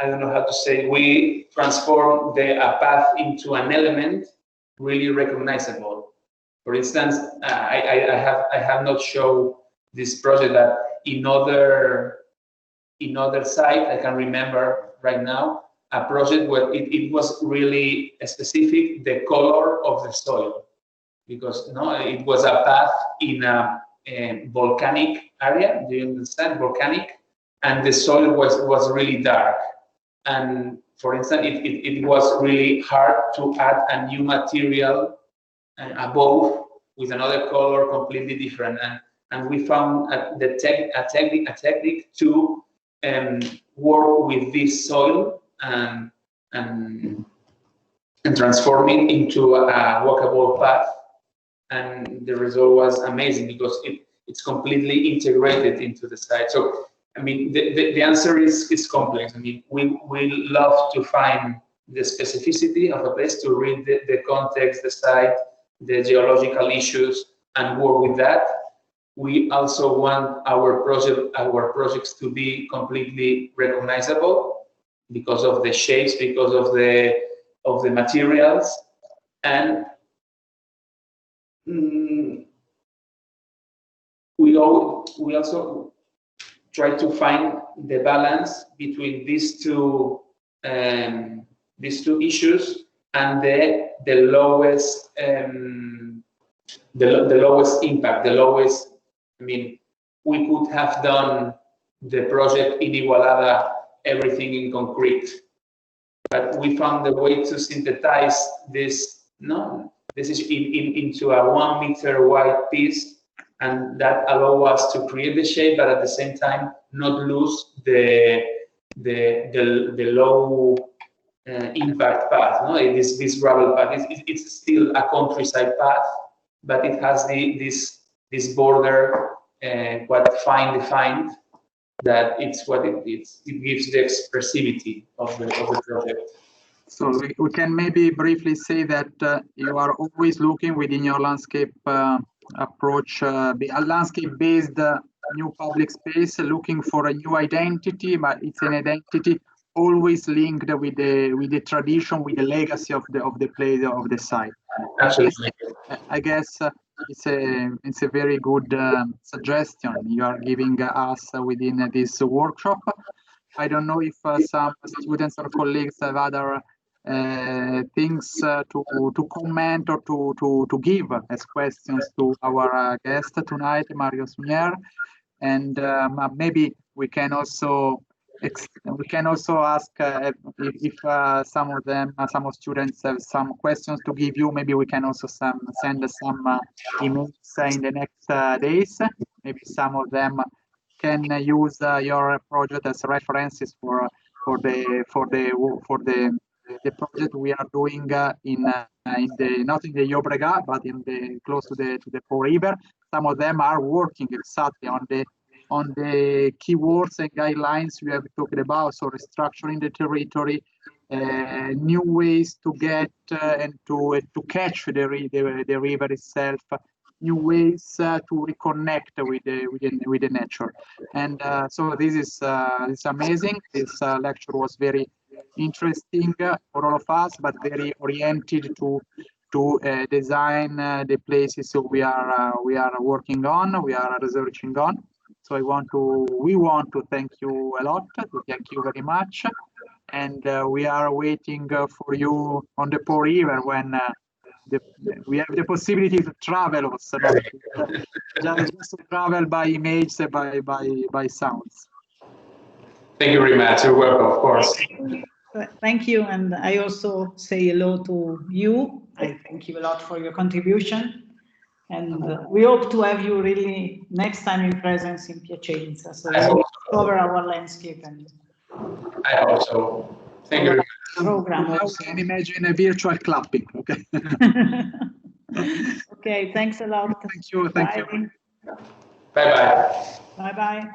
I don't know how to say, we transform a path into an element really recognizable. For instance, I have not shown this project, that in other site I can remember right now a project where it was really specific, the color of the soil, because it was a path in a volcanic area. Do you understand? Volcanic, and the soil was really dark. And for instance, it was really hard to add a new material above with another color completely different, and we found a technique to work with this soil and transform it into a walkable path, and the result was amazing because it's completely integrated into the site. So I mean, the answer is complex. I mean, we love to find the specificity of a place, to read the context, the site, the geological issues, and work with that. We also want our projects to be completely recognizable because of the shapes, because of the materials, and we also try to find the balance between these two issues and the lowest the lowest impact, the lowest. I mean, we could have done the project in Igualada, everything in concrete, but we found a way to synthesize this. This is into a 1 meter wide piece, and that allow us to create the shape, but at the same time not lose the low impact path. No, this gravel path. It's still a countryside path, but it has this border quite fine defined. That it's what it gives the expressivity of the project. So we can maybe briefly say that you are always looking within your landscape approach, a landscape-based new public space, looking for a new identity, but it's an identity always linked with the tradition, with the legacy of the place, of the site. Absolutely. I guess it's a very good suggestion you are giving us within this workshop. I don't know if some students or colleagues have other things to comment or to give as questions to our guest tonight, Mario Súner, and maybe we can also ask if some of students have some questions to give you. Maybe we can also send some emails in the next days. Maybe some of them can use your project as references for the project we are doing not in the Llobregat, but close to the Po River. Some of them are working exactly on the keywords and guidelines we have talked about. So restructuring the territory, new ways to get and to catch the river itself, new ways to reconnect with the nature. And so this is amazing. This lecture was very interesting for all of us, but very oriented to design the places we are working on, we are researching on. So we want to thank you a lot. Thank you very much, and we are waiting for you on the Po River when we have the possibility to travel also, just to travel by images, by sounds. Thank you very much. You're welcome, of course. Thank you, and I also say hello to you. I thank you a lot for your contribution, and we hope to have you really next time in presence in Piacenza, so we cover our landscape. And I hope so. Thank you very much. Program I can imagine a virtual clapping. Okay. Okay. Thanks a lot. Thank you. Thank you. Bye bye. Bye bye.